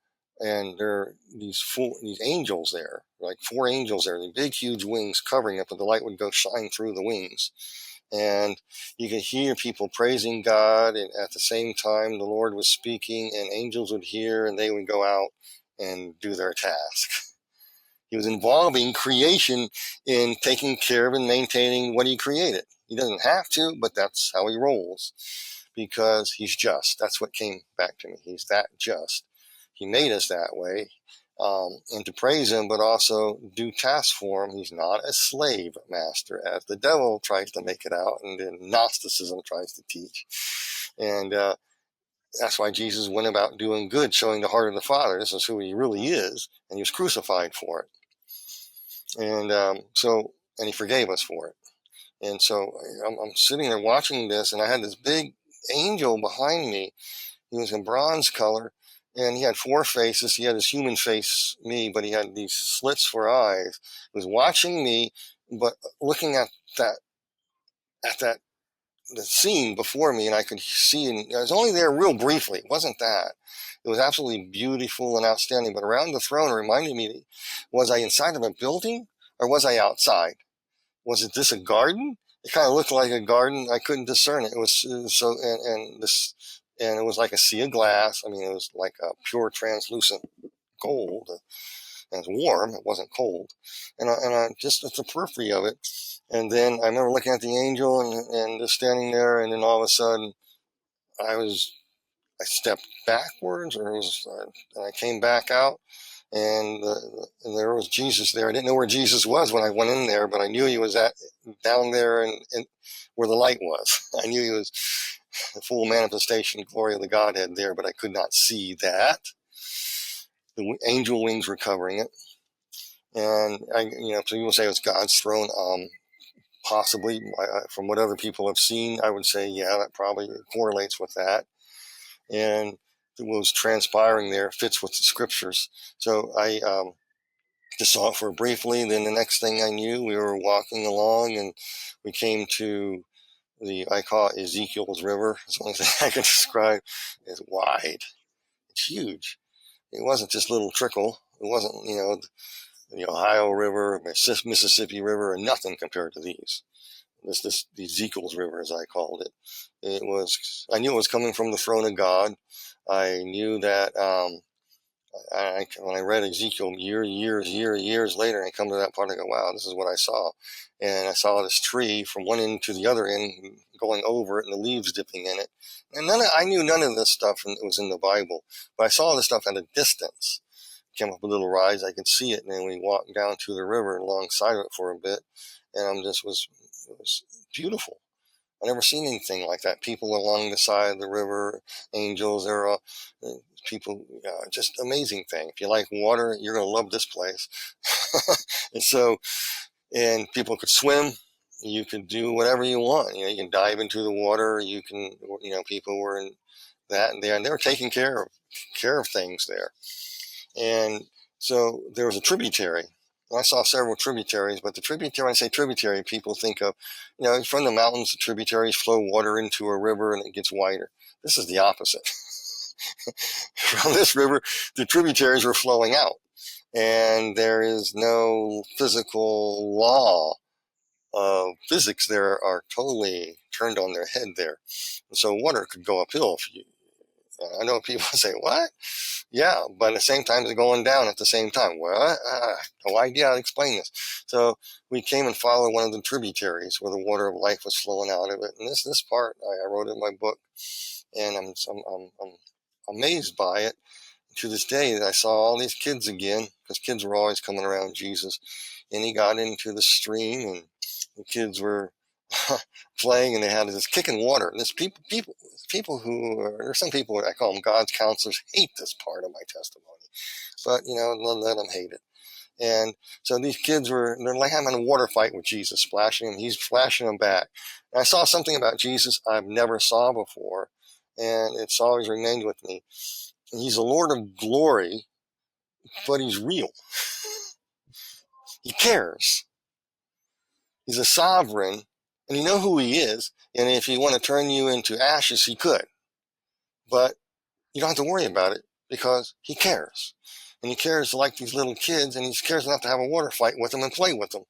are these angels there, like 4 angels there, the big, huge wings covering it, but the light would go shine through the wings. And you could hear people praising God, and at the same time the Lord was speaking, and angels would hear, and they would go out and do their task. He was involving creation in taking care of and maintaining what he created. He doesn't have to, but that's how he rolls, because he's just. That's what came back to me. He's that just. He made us that way. And to praise him, but also do tasks for him. He's not a slave master, as the devil tries to make it out, and then Gnosticism tries to teach. And that's why Jesus went about doing good, showing the heart of the Father. This is who he really is, and he was crucified for it. And and he forgave us for it. And so I'm sitting there watching this, and I had this big angel behind me. He was in bronze color, and he had 4 faces. He had his human face, me, but he had these slits for eyes. He was watching me, but looking at the scene before me, and I could see, and I was only there real briefly. It wasn't that. It was absolutely beautiful and outstanding. But around the throne, it reminded me, was I inside of a building, or was I outside? Was this a garden? It kind of looked like a garden. I couldn't discern it. It was so, and it was like a sea of glass. I mean, it was like a pure translucent gold. And it was warm. It wasn't cold. And I just at the periphery of it. And then I remember looking at the angel and just standing there. And then all of a sudden, I stepped backwards, and I came back out. And there was Jesus there. I didn't know where Jesus was when I went in there, but I knew he was down there and where the light was. I knew he was the full manifestation, glory of the Godhead there, but I could not see that. The angel wings were covering it. And so you will say it was God's throne. possibly, from what other people have seen, I would say, yeah, that probably correlates with that. And what was transpiring there fits with the scriptures. So I just saw it for briefly. Then the next thing I knew, we were walking along and we came to I call it Ezekiel's River. It's the only thing I can describe. It's wide. It's huge. It wasn't just little trickle. It wasn't, the Ohio River, Mississippi River, or nothing compared to these. The Ezekiel's River, as I called it. I knew it was coming from the throne of God. I knew that when I read Ezekiel years later, and I come to that part, I go, wow, this is what I saw. And I saw this tree from one end to the other end going over it and the leaves dipping in it. And I knew none of this stuff was in the Bible, but I saw this stuff at a distance. Came up a little rise, I could see it, and then we walked down to the river alongside of it for a bit, and it was beautiful. I never seen anything like that. People along the side of the river, angels, there are people, just amazing thing. If you like water, you're going to love this place. And people could swim. You could do whatever you want. You can dive into the water. You can, people were in that and there, and they were taking care of things there. And so there was a tributary. I saw several tributaries, but when I say tributary, people think of, from the mountains, the tributaries flow water into a river and it gets wider. This is the opposite. From this river, the tributaries were flowing out, and there is no physical law of physics there are totally turned on their head there. And so water could go uphill. I know people say, what? Yeah, but at the same time, it's going down at the same time. Well, no idea how to explain this. So we came and followed one of the tributaries where the water of life was flowing out of it. And this part, I wrote in my book, and I'm amazed by it. To this day, that I saw all these kids again, because kids were always coming around Jesus. And he got into the stream, and the kids were playing, and they had this kicking water. And there's people who are, there's some people, I call them God's counselors, hate this part of my testimony, but let them hate it. And so these kids they're like having a water fight with Jesus, splashing him. He's flashing them back. And I saw something about Jesus I've never saw before, and it's always remained with me. And he's the Lord of glory, but he's real. He cares. He's a sovereign, and you know who he is. And if he want to turn you into ashes, he could. But you don't have to worry about it because he cares. And he cares like these little kids, and he cares enough to have a water fight with them and play with them.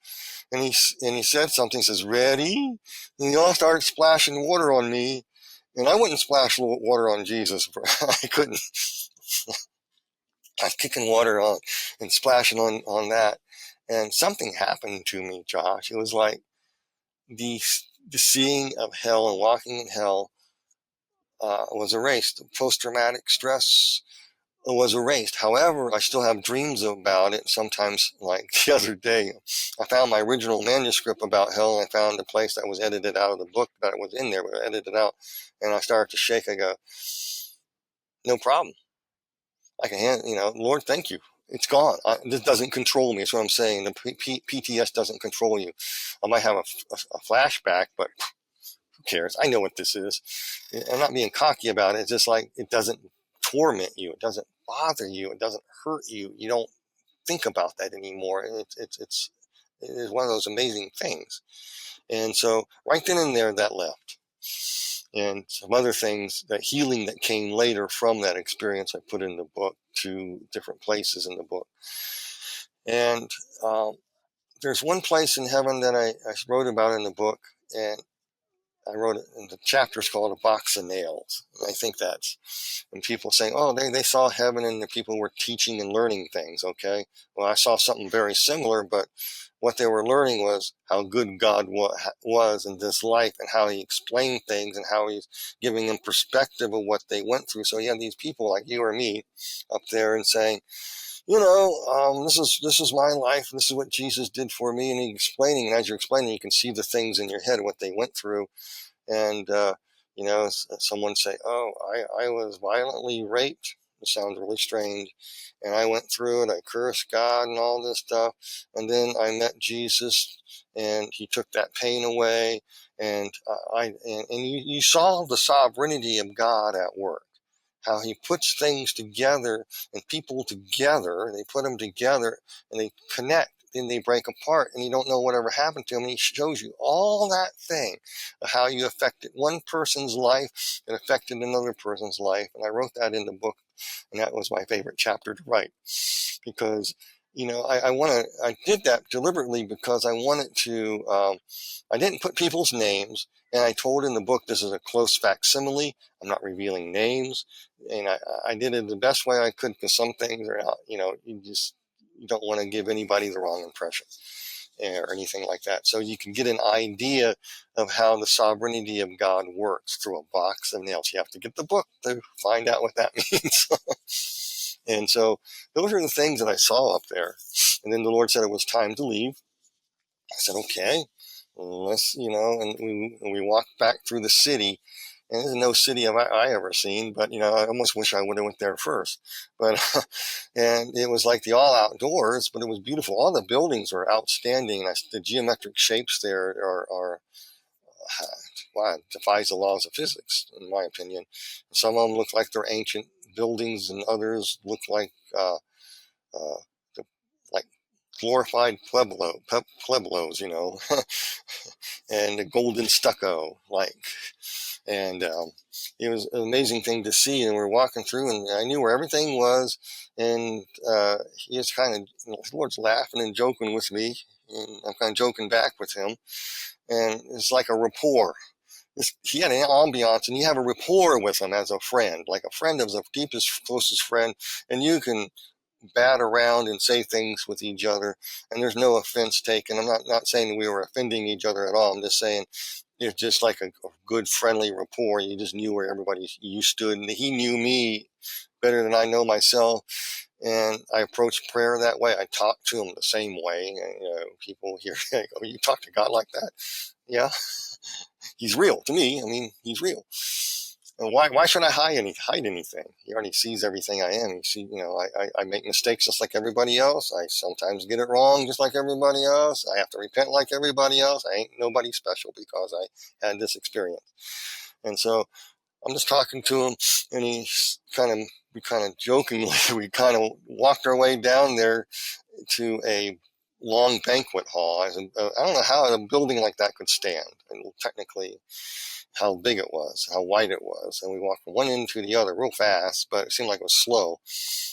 And he said something, says, ready? And they all started splashing water on me. And I wouldn't splash water on Jesus. I couldn't. I was kicking water on and splashing on that. And something happened to me, Josh. It was like the seeing of hell and walking in hell was erased. Post-traumatic stress was erased. However, I still have dreams about it. Sometimes, like the other day, I found my original manuscript about hell, and I found a place that was edited out of the book that was in there, but I edited out, and I started to shake. I go, no problem. I can Lord, thank you. It's gone. This doesn't control me. That's what I'm saying. The PTS doesn't control you. I might have a flashback, but who cares? I know what this is. I'm not being cocky about it. It's just like it doesn't torment you. It doesn't bother you. It doesn't hurt you. You don't think about that anymore. It is one of those amazing things. And so right then and there, that left. And some other things, that healing that came later from that experience, I put in the book to different places in the book. And there's one place in heaven that I wrote about in the book, and I wrote it in the chapter's called A Box of Nails. And I think that's when people say, oh, they saw heaven and the people were teaching and learning things. Okay. Well, I saw something very similar, but what they were learning was how good God was in this life, and how he explained things, and how he's giving them perspective of what they went through. So you have these people like you or me up there and saying, this is my life. This is what Jesus did for me. And he's explaining, and as you're explaining, you can see the things in your head, what they went through. And, someone say, oh, I was violently raped. It sounds really strange. And I went through it. I cursed God and all this stuff. And then I met Jesus, and he took that pain away. And you saw the sovereignty of God at work, how he puts things together and people together. They put them together and they connect. Then they break apart, and you don't know whatever happened to them. And he shows you all that thing of how you affected one person's life and affected another person's life. And I wrote that in the book, and that was my favorite chapter to write, because I did that deliberately because I wanted to. I didn't put people's names, and I told in the book this is a close facsimile. I'm not revealing names, and I did it the best way I could, because some things are out. You don't want to give anybody the wrong impression or anything like that. So you can get an idea of how the sovereignty of God works through a box of nails. You have to get the book to find out what that means. And so those are the things that I saw up there. And then the Lord said it was time to leave. I said, okay, and we walked back through the city. And there's no city I ever seen, but I almost wish I would have went there first. But and it was like the all outdoors, but it was beautiful. All the buildings are outstanding. The geometric shapes there are wow, it defies the laws of physics, in my opinion. Some of them look like they're ancient buildings, and others look like like glorified pueblos, and the golden stucco, and it was an amazing thing to see. And we were walking through, and I knew where everything was, and he was the Lord's laughing and joking with me, and I'm kind of joking back with him, and it's like a rapport. He had an ambiance, and you have a rapport with him as a friend, like a friend of the deepest, closest friend, and you can bat around and say things with each other, and there's no offense taken. I'm not saying we were offending each other at all. I'm just saying it's just like a good, friendly rapport. You just knew where you stood, and he knew me better than I know myself. And I approached prayer that way. I talked to him the same way. And, people here go, "You talk to God like that?" Yeah, he's real to me. I mean, he's real. And why should I hide anything? He already sees everything I am. I make mistakes just like everybody else. I sometimes get it wrong just like everybody else. I have to repent like everybody else. I ain't nobody special because I had this experience. And so I'm just talking to him, and we kind of jokingly, we kind of walked our way down there to a long banquet hall. I don't know how a building like that could stand, and technically how big it was, how wide it was. And we walked from one end to the other real fast, but it seemed like it was slow.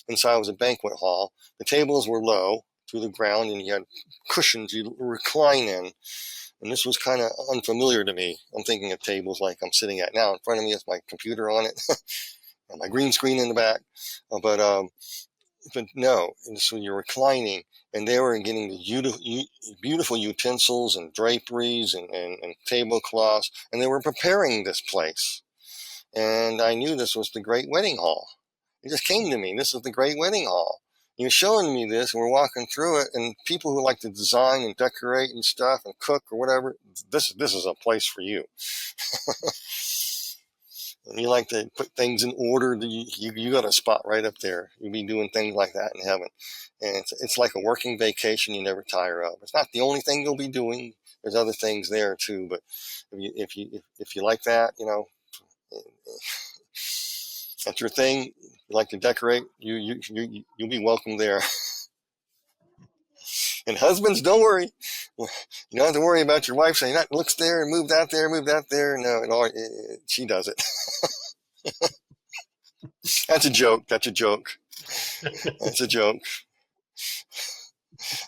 Inside was a banquet hall. The tables were low to the ground, and you had cushions you recline in. And this was kind of unfamiliar to me. I'm thinking of tables like I'm sitting at now. In front of me is my computer on it and my green screen in the back. But no, and so you're reclining, and they were getting the beautiful utensils and draperies and tablecloths, and they were preparing this place. And I knew this was the great wedding hall. It just came to me. This is the great wedding hall. You're showing me this, and we're walking through it, and people who like to design and decorate and stuff and cook or whatever, this is a place for you. And you like to put things in order, you got a spot right up there. You'll be doing things like that in heaven. And it's like a working vacation you never tire of. It's not the only thing you'll be doing. There's other things there too, but if you like that, that's your thing. You like to decorate, you'll be welcome there. And husbands, don't worry. You don't have to worry about your wife saying that looks there and move that there, move that there. No, she does it. That's a joke. That's a joke.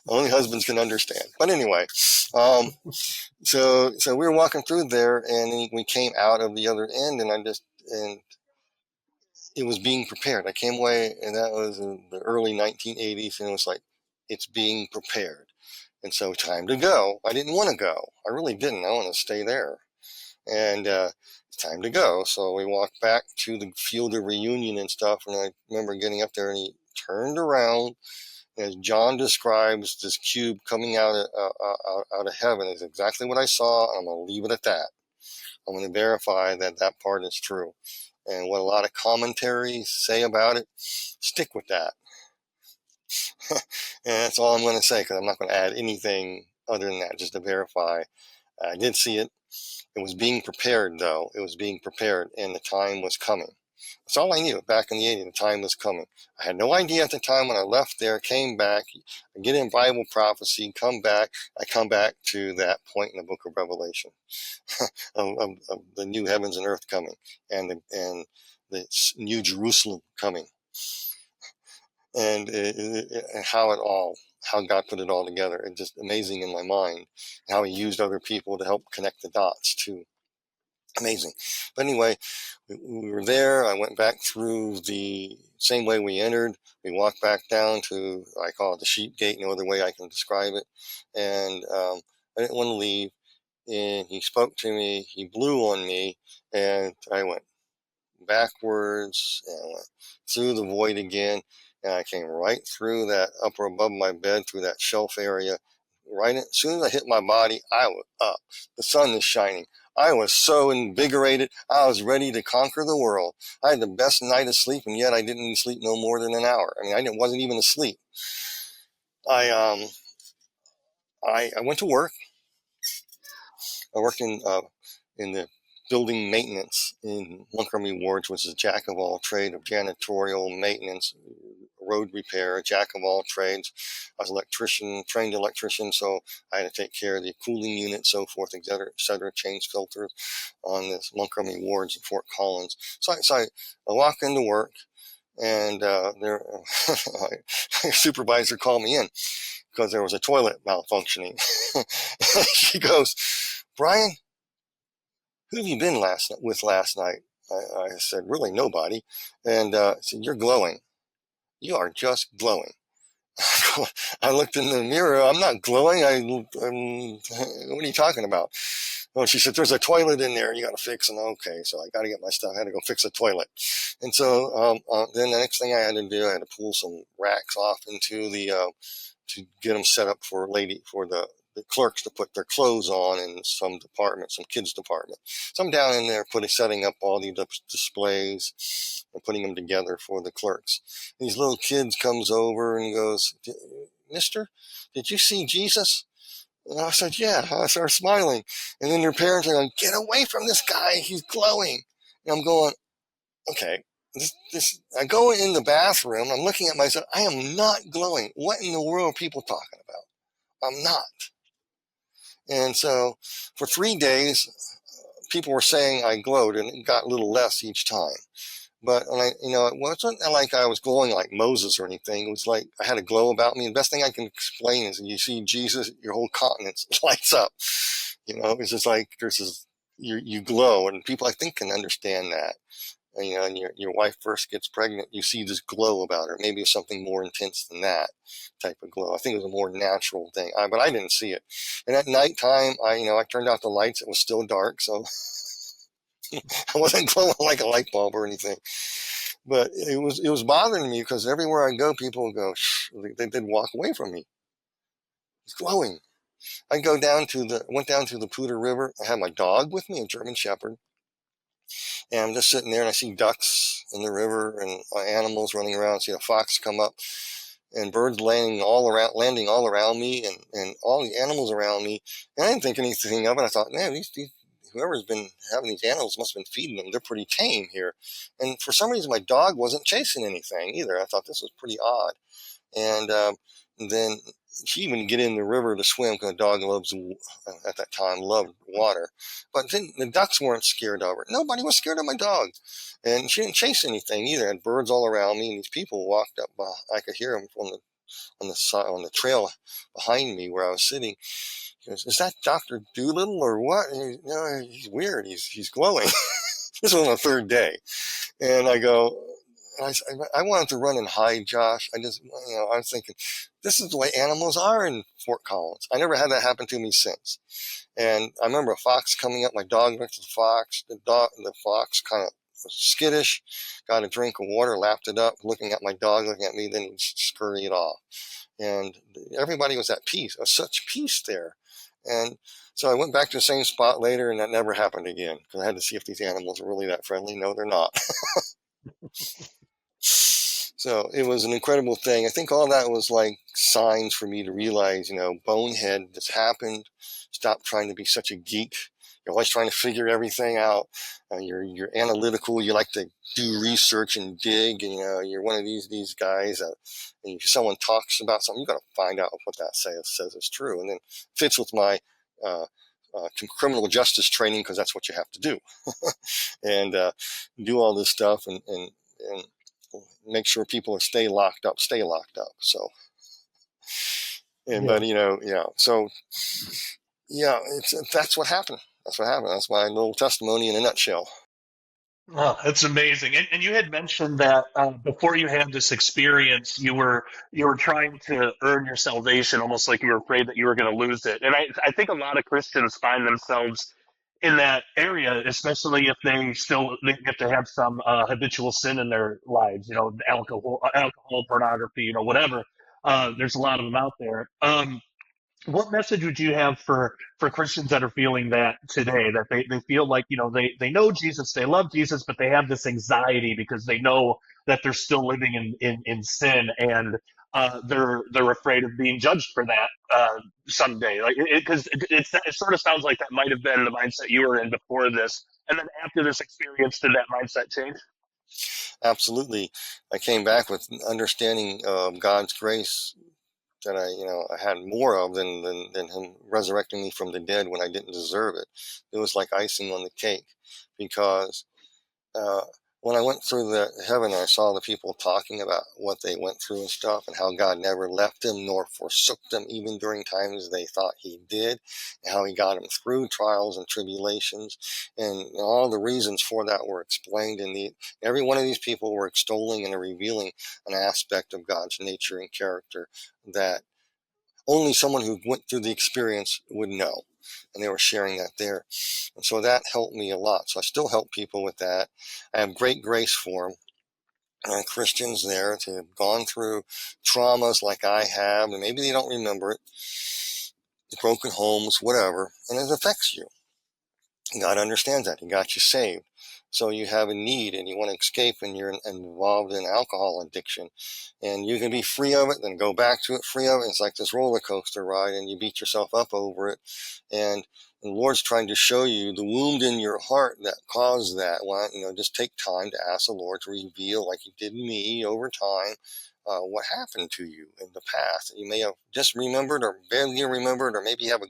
Only husbands can understand. But anyway, so we were walking through there, and we came out of the other end, and it was being prepared. I came away, and that was in the early 1980s, and it was like, it's being prepared. And so time to go. I didn't want to go. I really didn't. I want to stay there. And it's time to go. So we walked back to the field of reunion and stuff, and I remember getting up there, and he turned around, as John describes this cube coming out of heaven is exactly what I saw. I'm going to leave it at that. I'm going to verify that part is true. and what a lot of commentaries say about it, stick with that. And that's all I'm going to say, because I'm not going to add anything other than that, just to verify. I did see it. It was being prepared, though. It was being prepared, and the time was coming. That's all I knew back in the 80s. The time was coming. I had no idea at the time when I left there, came back, I get in Bible prophecy, come back. I come back to that point in the book of Revelation of the new heavens and earth coming, and the new Jerusalem coming, and how God put it all together. It's just amazing in my mind how He used other people to help connect the dots too. Amazing. But anyway, we were there. I went back through the same way we entered. We walked back down to, I call it the sheep gate, no other way I can describe it. And I didn't want to leave. And He spoke to me. He blew on me. And I went backwards and went through the void again. And I came right through that upper above my bed, through that shelf area. Right as soon as I hit my body, I was up. The sun is shining. I was so invigorated. I was ready to conquer the world. I had the best night of sleep, and yet I didn't even sleep no more than an hour. I mean, wasn't even asleep. I went to work. I worked in the building maintenance in Montgomery Wards, which is a jack of all trade of janitorial maintenance, road repair, jack of all trades. I was electrician, trained electrician, so I had to take care of the cooling unit, so forth, et cetera, change filters on this Montgomery Wards in Fort Collins. So I walk into work, and their supervisor called me in because there was a toilet malfunctioning. She goes, "Bryan, who have you been with last night?" I said, "Really, nobody." And said, "You're glowing. You are just glowing." I looked in the mirror. I'm not glowing. What are you talking about? Well, she said, "There's a toilet in there. You got to fix." And okay, so I got to get my stuff. I had to go fix a toilet. And so then the next thing I had to do, I had to pull some racks off into to get them set up for the clerks to put their clothes on in some department, some kids department. So I'm down in there setting up all the displays and putting them together for the clerks. These little kids comes over and goes, "Mister, did you see Jesus?" And I said, "Yeah." I started smiling. And then their parents are going, "Get away from this guy. He's glowing." And I'm going, okay. I go in the bathroom. I'm looking at myself. I am not glowing. What in the world are people talking about? I'm not. And so for 3 days, people were saying I glowed, and it got a little less each time. But it wasn't like I was glowing like Moses or anything. It was like I had a glow about me. The best thing I can explain is you see Jesus, your whole countenance lights up. It's just like you glow, and people I think can understand that. And your wife first gets pregnant, you see this glow about her. Maybe it's something more intense than that type of glow. I think it was a more natural thing, but I didn't see it. And at nighttime, I turned out the lights. It was still dark, so I wasn't glowing like a light bulb or anything. But it was bothering me because everywhere I go, people go, shh, they'd walk away from me. It's glowing. I went down to the Poudre River. I had my dog with me, a German Shepherd. And I'm just sitting there, and I see ducks in the river and animals running around. I see a fox come up, and birds landing all around me, and all the animals around me. And I didn't think anything of it. I thought, man, whoever's been having these animals must have been feeding them. They're pretty tame here. And for some reason, my dog wasn't chasing anything either. I thought this was pretty odd. And then she even get in the river to swim because the dog at that time loved water. But then the ducks weren't scared of her. Nobody was scared of my dog. And she didn't chase anything either. I had birds all around me, and these people walked up. I could hear them on the trail behind me where I was sitting. He goes, "Is that Dr. Doolittle or what?" And he's weird. He's glowing. This was on the third day. And I go, I wanted to run and hide, Josh. I was thinking, this is the way animals are in Fort Collins. I never had that happen to me since. And I remember a fox coming up. My dog looked at the fox. The fox kind of was skittish, got a drink of water, lapped it up, looking at my dog, looking at me, then scurried off. And everybody was at peace. There was such peace there. And so I went back to the same spot later, and that never happened again, because I had to see if these animals are really that friendly. No, they're not. So it was an incredible thing. I think all that was like signs for me to realize, bonehead, this happened. Stop trying to be such a geek. You're always trying to figure everything out. You're analytical. You like to do research and dig. And, you're one of these guys. And if someone talks about something, you got to find out what that says is true. And then fits with my criminal justice training, because that's what you have to do. And do all this stuff and make sure people stay locked up. So, but so that's what happened. That's my little testimony in a nutshell. Oh, that's amazing. And you had mentioned that before you had this experience, you were trying to earn your salvation, almost like you were afraid that you were going to lose it. And I think a lot of Christians find themselves in that area, especially if they have some habitual sin in their lives, alcohol, pornography, whatever. There's a lot of them out there. What message would you have for Christians that are feeling that today, that they feel like, they know Jesus, they love Jesus, but they have this anxiety because they know that they're still living in sin, and they're afraid of being judged for that someday. Like, because it sort of sounds like that might have been the mindset you were in before this, and then after this experience, did that mindset change? Absolutely. I came back with understanding God's grace that I had more of than him resurrecting me from the dead when I didn't deserve it. It was like icing on the cake, because uh, when I went through the heaven, I saw the people talking about what they went through and stuff, and how God never left them nor forsook them, even during times they thought he did, and how he got them through trials and tribulations, and all the reasons for that were explained. And every one of these people were extolling and revealing an aspect of God's nature and character that only someone who went through the experience would know. And they were sharing that there. And so that helped me a lot. So I still help people with that. I have great grace for them. Christians there to have gone through traumas like I have, and maybe they don't remember it, broken homes, whatever, and it affects you. God understands that. He got you saved. So you have a need and you want to escape, and you're involved in alcohol addiction, and you can be free of it, then go back to it, free of it. It's like this roller coaster ride, and you beat yourself up over it. And the Lord's trying to show you the wound in your heart that caused that. Why, just take time to ask the Lord to reveal, like he did me over time, what happened to you in the past. You may have just remembered or barely remembered, or maybe you have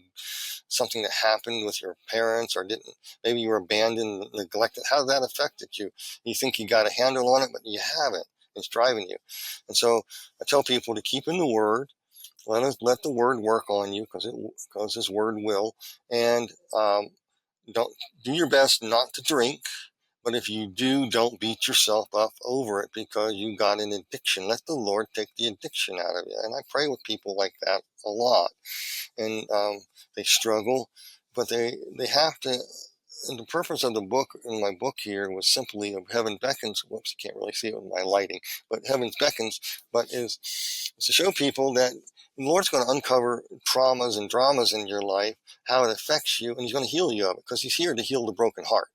something that happened with your parents, or didn't. Maybe you were abandoned, neglected. How that affected you? You think you got a handle on it, but you haven't. It's driving you. And so I tell people to keep in the Word. Let the Word work on you, because His Word will. And don't do your best not to drink. But if you do, don't beat yourself up over it because you got an addiction. Let the Lord take the addiction out of you. And I pray with people like that a lot. And they struggle, but they have to. And the purpose of the book, in my book here, was simply of Heaven Beckons. Whoops, you can't really see it with my lighting, but Heaven's Beckons, but is to show people that the Lord's going to uncover traumas and dramas in your life, how it affects you, and he's going to heal you of it, because he's here to heal the broken heart.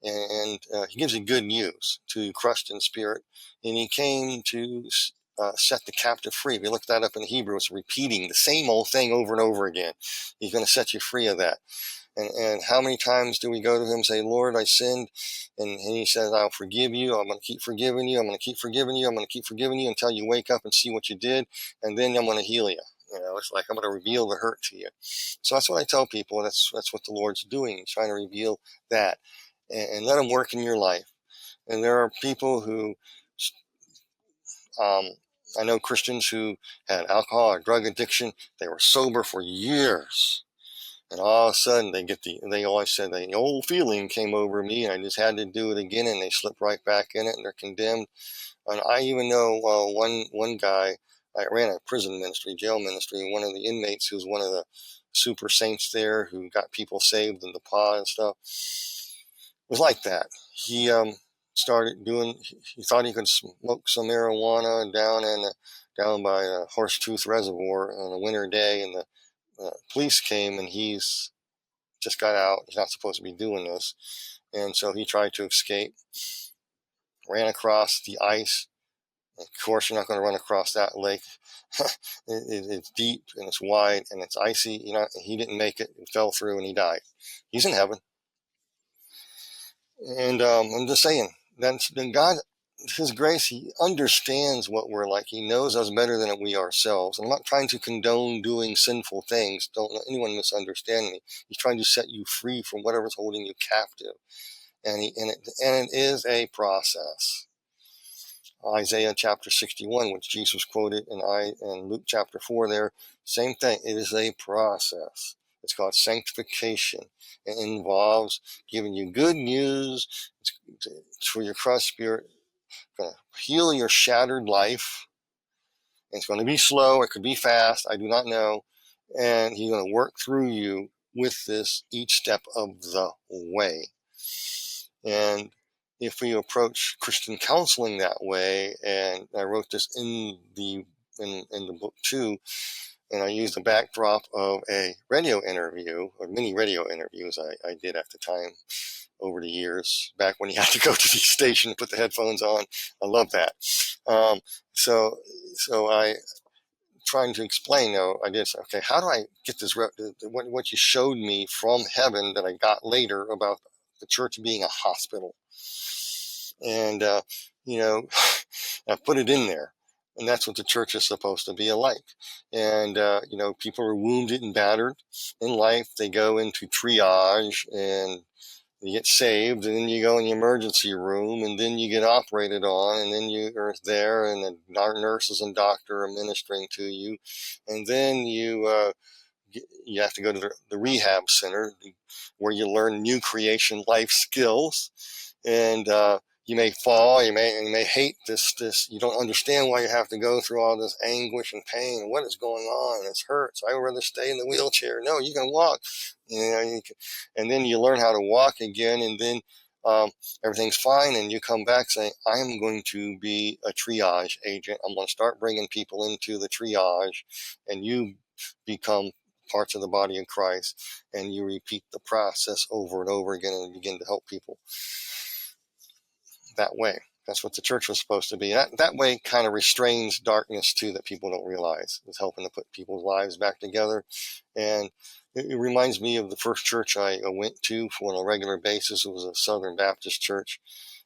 And he gives you good news to crushed in spirit, and he came to set the captive free. If you look that up in Hebrew, it's repeating the same old thing over and over again. He's going to set you free of that. And how many times do we go to him and say, Lord, I sinned? And he says, I'll forgive you. I'm going to keep forgiving you. I'm going to keep forgiving you. I'm going to keep forgiving you until you wake up and see what you did. And then I'm going to heal you. It's like I'm going to reveal the hurt to you. So that's what I tell people. That's what the Lord's doing. He's trying to reveal that. And let him work in your life. And there are people who, I know Christians who had alcohol or drug addiction. They were sober for years. And all of a sudden they always said the old feeling came over me, and I just had to do it again, and they slipped right back in it, and they're condemned. And I even know one guy, I ran a prison ministry, jail ministry, and one of the inmates who's one of the super saints there who got people saved in the pod and stuff was like that. He started doing. He thought he could smoke some marijuana down by Horsetooth Reservoir on a winter day, and police came, and he's just got out. He's not supposed to be doing this. And so he tried to escape, ran across the ice. Of course, you're not going to run across that lake. It's deep and it's wide and it's icy. He didn't make it. He fell through and he died. He's in heaven. And I'm just saying, then God, His grace, He understands what we're like. He knows us better than we ourselves. And I'm not trying to condone doing sinful things. Don't let anyone misunderstand me. He's trying to set you free from whatever's holding you captive. And it is a process. Isaiah chapter 61, which Jesus quoted, and Luke chapter 4 there, same thing. It is a process. It's called sanctification. It involves giving you good news. It's for your crushed spirit. It's going to heal your shattered life. It's going to be slow. It could be fast. I do not know. And He's going to work through you with this each step of the way. And if we approach Christian counseling that way, and I wrote this in the book too, and I used the backdrop of a radio interview, or many radio interviews I did at the time over the years, back when you had to go to the station and put the headphones on. I love that. So I trying to explain, I did say, okay, how do I get this, what you showed me from heaven that I got later about the church being a hospital. And, I put it in there. And that's what the church is supposed to be alike. And, people are wounded and battered in life. They go into triage and you get saved, and then you go in the emergency room, and then you get operated on, and then you are there, and the nurses and doctor are ministering to you. And then you have to go to the rehab center where you learn new creation life skills. And you may fall, you may hate this. You don't understand why you have to go through all this anguish and pain. What is going on? It hurts. I would rather stay in the wheelchair. No, you can walk. And then you learn how to walk again, and then everything's fine, and you come back saying, I am going to be a triage agent. I'm going to start bringing people into the triage, and you become parts of the body of Christ, and you repeat the process over and over again and begin to help people that way. That's what the church was supposed to be. That way kind of restrains darkness too, that people don't realize. It's helping to put people's lives back together. And it reminds me of the first church I went to on a regular basis. It was a Southern Baptist church.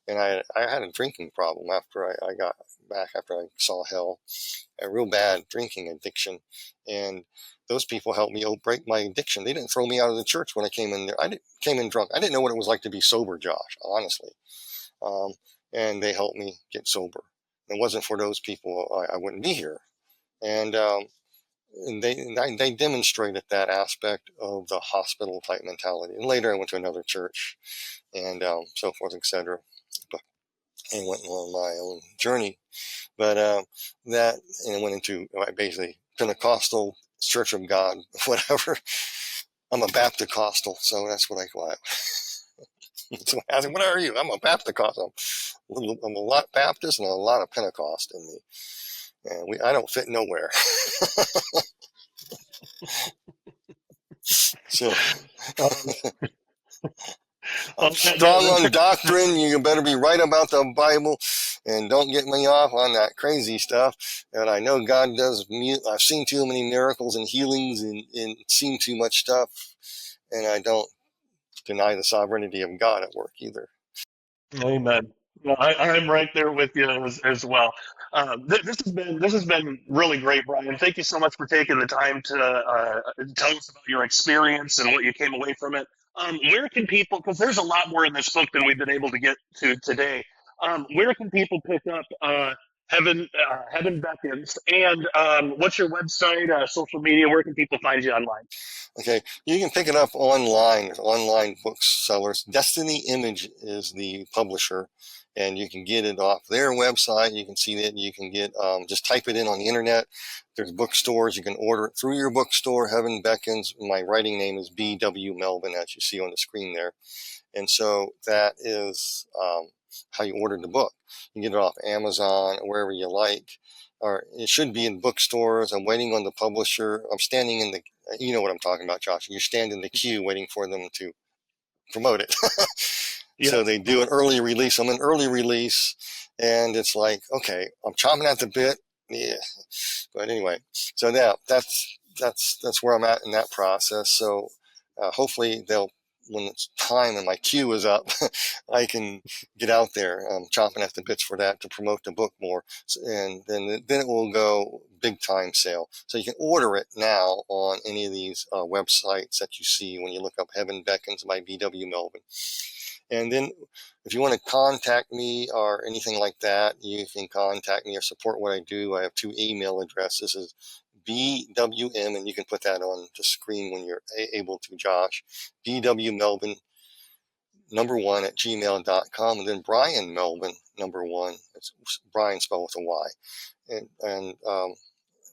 And I had a drinking problem after I got back, after I saw hell, a real bad drinking addiction. And those people helped me break my addiction. They didn't throw me out of the church when I came in there. Came in drunk. I didn't know what it was like to be sober, Josh, honestly. And they helped me get sober. If it wasn't for those people, I wouldn't be here. And they demonstrated that aspect of the hospital type mentality. And later I went to another church, and so forth, etc. And went on my own journey. But and I went into basically Pentecostal Church of God, whatever. I'm a Baptist Costal, so that's what I call it. So I said, what are you? I'm a Baptist. I'm a lot Baptist and a lot of Pentecost in me. And I don't fit nowhere. So I'm strong on doctrine. You better be right about the Bible, and don't get me off on that crazy stuff. And I know God does. I've seen too many miracles and healings and seen too much stuff, and I don't deny the sovereignty of God at work either. Amen. Well, I'm right there with you as well. This has been really great, Bryan. Thank you so much for taking the time to tell us about your experience and what you came away from it. Where can people? Because there's a lot more in this book than we've been able to get to today. Where can people pick up Heaven Beckons? And what's your website, social media? Where can people find you online? Okay, you can pick it up online. There's online booksellers. Destiny Image is the publisher, and you can get it off their website. You can see it. You can get just type it in on the internet. There's bookstores. You can order it through your bookstore. Heaven Beckons. My writing name is B.W. Melvin, as you see on the screen there. And so that is how you order the book. You can get it off Amazon or wherever you like. or it should be in bookstores. I'm waiting on the publisher. I'm standing in the, you know what I'm talking about, Josh. You stand in the queue waiting for them to promote it. So Yes. they do an early release. I'm an early release, and it's like, okay, I'm chomping at the bit. Yeah, but anyway, so now that's where I'm at in that process. So hopefully they'll, when it's time and my queue is up, I can get out there. I'm chomping at the bits for that to promote the book more, and then it will go big time sale. So you can order it now on any of these websites that you see when you look up Heaven Beckons by B.W. Melvin. And then if you want to contact me or anything like that, you can contact me or support what I do. I have 2 email addresses. Is BWM, and you can put that on the screen when you're able to, Josh. BWMelvin #1 at gmail.com, and then Bryan Melvin #1. It's Bryan spelled with a Y. And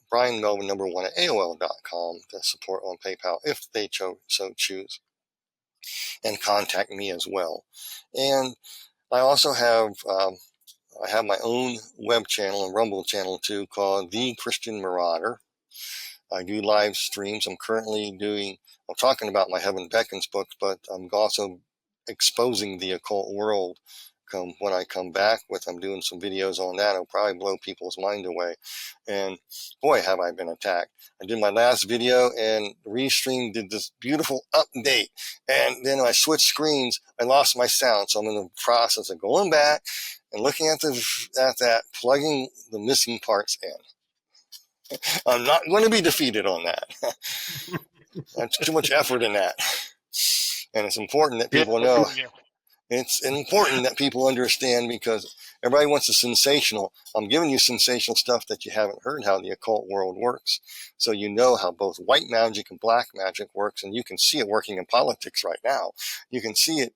Bryan Melvin #1 at AOL.com to support on PayPal if they so choose, and contact me as well. And I also have I have my own web channel and Rumble channel too, called The Christian Marauder. I do live streams. I'm talking about my Heaven Beckons book, but I'm also exposing the occult world. When I come back I'm doing some videos on that. It'll probably blow people's mind away. And boy, have I been attacked. I did my last video and Restream did this beautiful update. And then I switched screens. I lost my sound. So I'm in the process of going back and looking at that, plugging the missing parts in. I'm not going to be defeated on that. That's too much effort in that. And it's important that Yeah. people know. It's important that people understand, because everybody wants a sensational. I'm giving you sensational stuff that you haven't heard, how the occult world works. So you know how both white magic and black magic works, and you can see it working in politics right now. You can see it.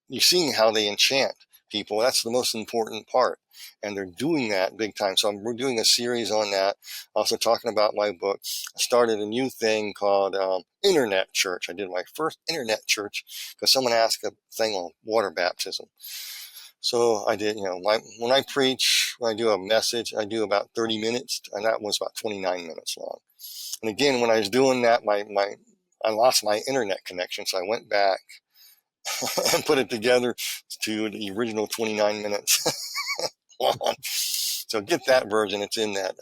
You're seeing how they enchant people. That's the most important part. And they're doing that big time. So we're doing a series on that. Also talking about my book. I started a new thing called Internet Church. I did my first Internet Church because someone asked a thing on water baptism. So I did, when I preach, when I do a message, I do about 30 minutes, and that was about 29 minutes long. And again, when I was doing that, I lost my internet connection, so I went back and put it together to the original 29 minutes long. So get that version. It's in that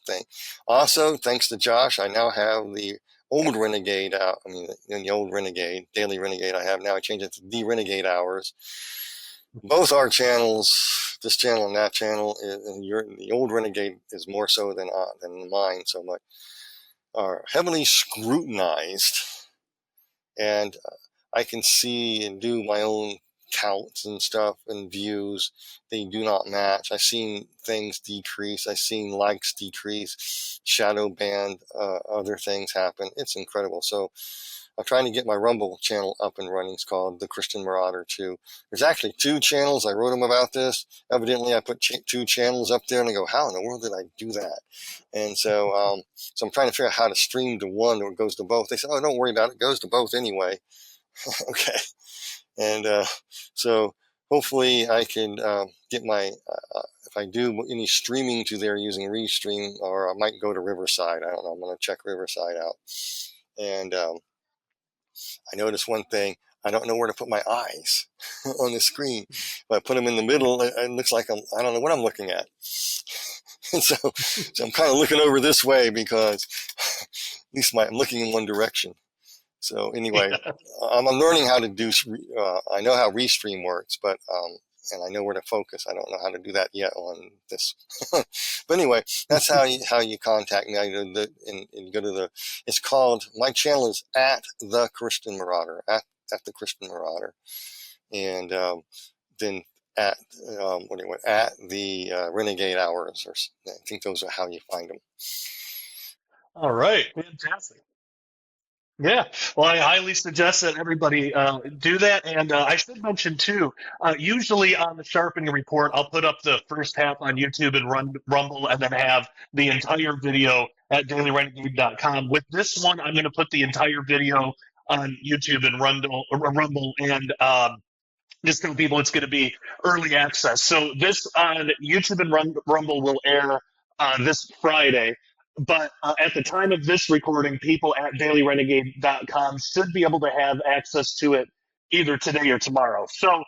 thing. Also, thanks to Josh, I now have the old Renegade out. In the old Renegade, Daily Renegade I have now. I changed it to the Renegade Hours. Both our channels, this channel and that channel, the old Renegade is more so than mine so much, are heavily scrutinized. And I can see and do my own counts and stuff and views. They do not match. I've seen things decrease. I've seen likes decrease, shadow ban, other things happen. It's incredible. So I'm trying to get my Rumble channel up and running. It's called The Christian Marauder 2. There's actually 2 channels. I wrote them about this. Evidently, I put 2 channels up there, and I go, how in the world did I do that? And so I'm trying to figure out how to stream to one or it goes to both. They said, oh, don't worry about it. It goes to both anyway. Okay. And so hopefully I can get my, if I do any streaming to there using Restream, or I might go to Riverside. I don't know. I'm going to check Riverside out. And I noticed one thing. I don't know where to put my eyes on the screen. If I put them in the middle, it looks like I don't know what I'm looking at. And so I'm kind of looking over this way because at least I'm looking in one direction. So anyway, I'm learning how to do, I know how Restream works, but, and I know where to focus. I don't know how to do that yet on this. But anyway, that's how you contact me. I go to and go to it's called, my channel is at The Christian Marauder, at The Christian Marauder. And then at the Renegade Hours, or I think those are how you find them. All right. Fantastic. Yeah, well, I highly suggest that everybody do that. And I should mention too, usually on the sharpening report, I'll put up the first half on YouTube and Rumble, and then have the entire video at dailyrenegade.com. With this one, I'm going to put the entire video on YouTube and Rumble, and just tell people it's going to be early access. So this on YouTube and Rumble will air this Friday. But at the time of this recording, people at dailyrenegade.com should be able to have access to it either today or tomorrow. So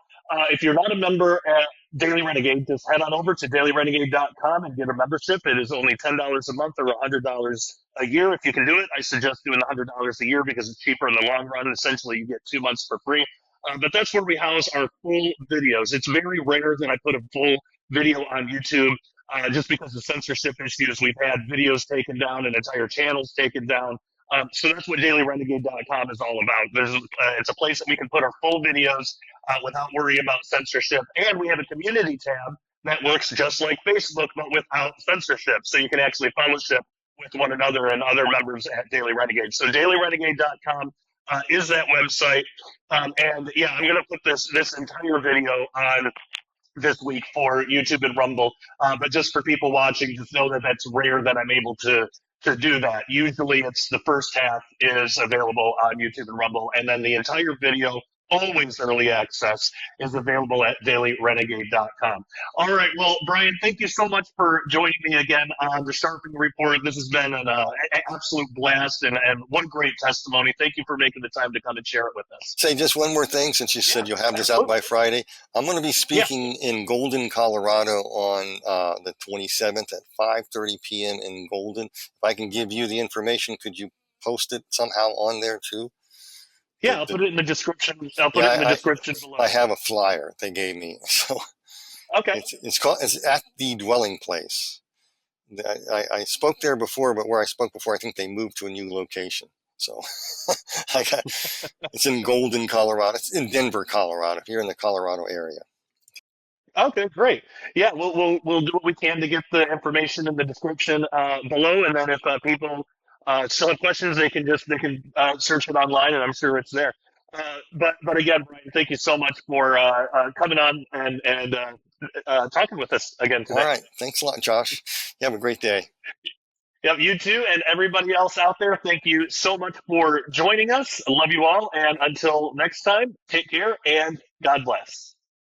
if you're not a member at Daily Renegade, just head on over to dailyrenegade.com and get a membership. It is only $10 a month or $100 a year. If you can do it, I suggest doing the $100 a year because it's cheaper in the long run. Essentially, you get 2 months for free. But that's where we house our full videos. It's very rare that I put a full video on YouTube just because of censorship issues. We've had videos taken down and entire channels taken down. So that's what dailyrenegade.com is all about. It's a place that we can put our full videos without worrying about censorship. And we have a community tab that works just like Facebook, but without censorship. So you can actually fellowship with one another and other members at Daily Renegade. So dailyrenegade.com is that website. And yeah, I'm going to put this entire video on this week for YouTube and Rumble. But just for people watching, just know that that's rare that I'm able to do that. Usually it's the first half is available on YouTube and Rumble, and then the entire video, always early access, is available at dailyrenegade.com. All right, well, Bryan, thank you so much for joining me again on the Sharpening Report. This has been an absolute blast, and one great testimony. Thank you for making the time to come and share it with us. Say just one more thing, since you said you'll have this out by Friday. I'm going to be speaking in Golden, Colorado on the 27th at 5:30 p.m. in Golden. If I can give you the information, could you post it somehow on there too? Yeah, I'll put it in the description. I'll put it in the description below. I have a flyer they gave me. So okay. It's at the dwelling place. I spoke there before, but where I spoke before, I think they moved to a new location. So it's in Golden, Colorado. It's in Denver, Colorado, if you're in the Colorado area. Okay, great. Yeah, we'll do what we can to get the information in the description below, and then if people still have questions, they can search it online, and I'm sure it's there. But again, Bryan, thank you so much for coming on and talking with us again today. All right, thanks a lot, Josh. You have a great day. Yep, you too, and everybody else out there, thank you so much for joining us. I love you all, and until next time, take care and God bless.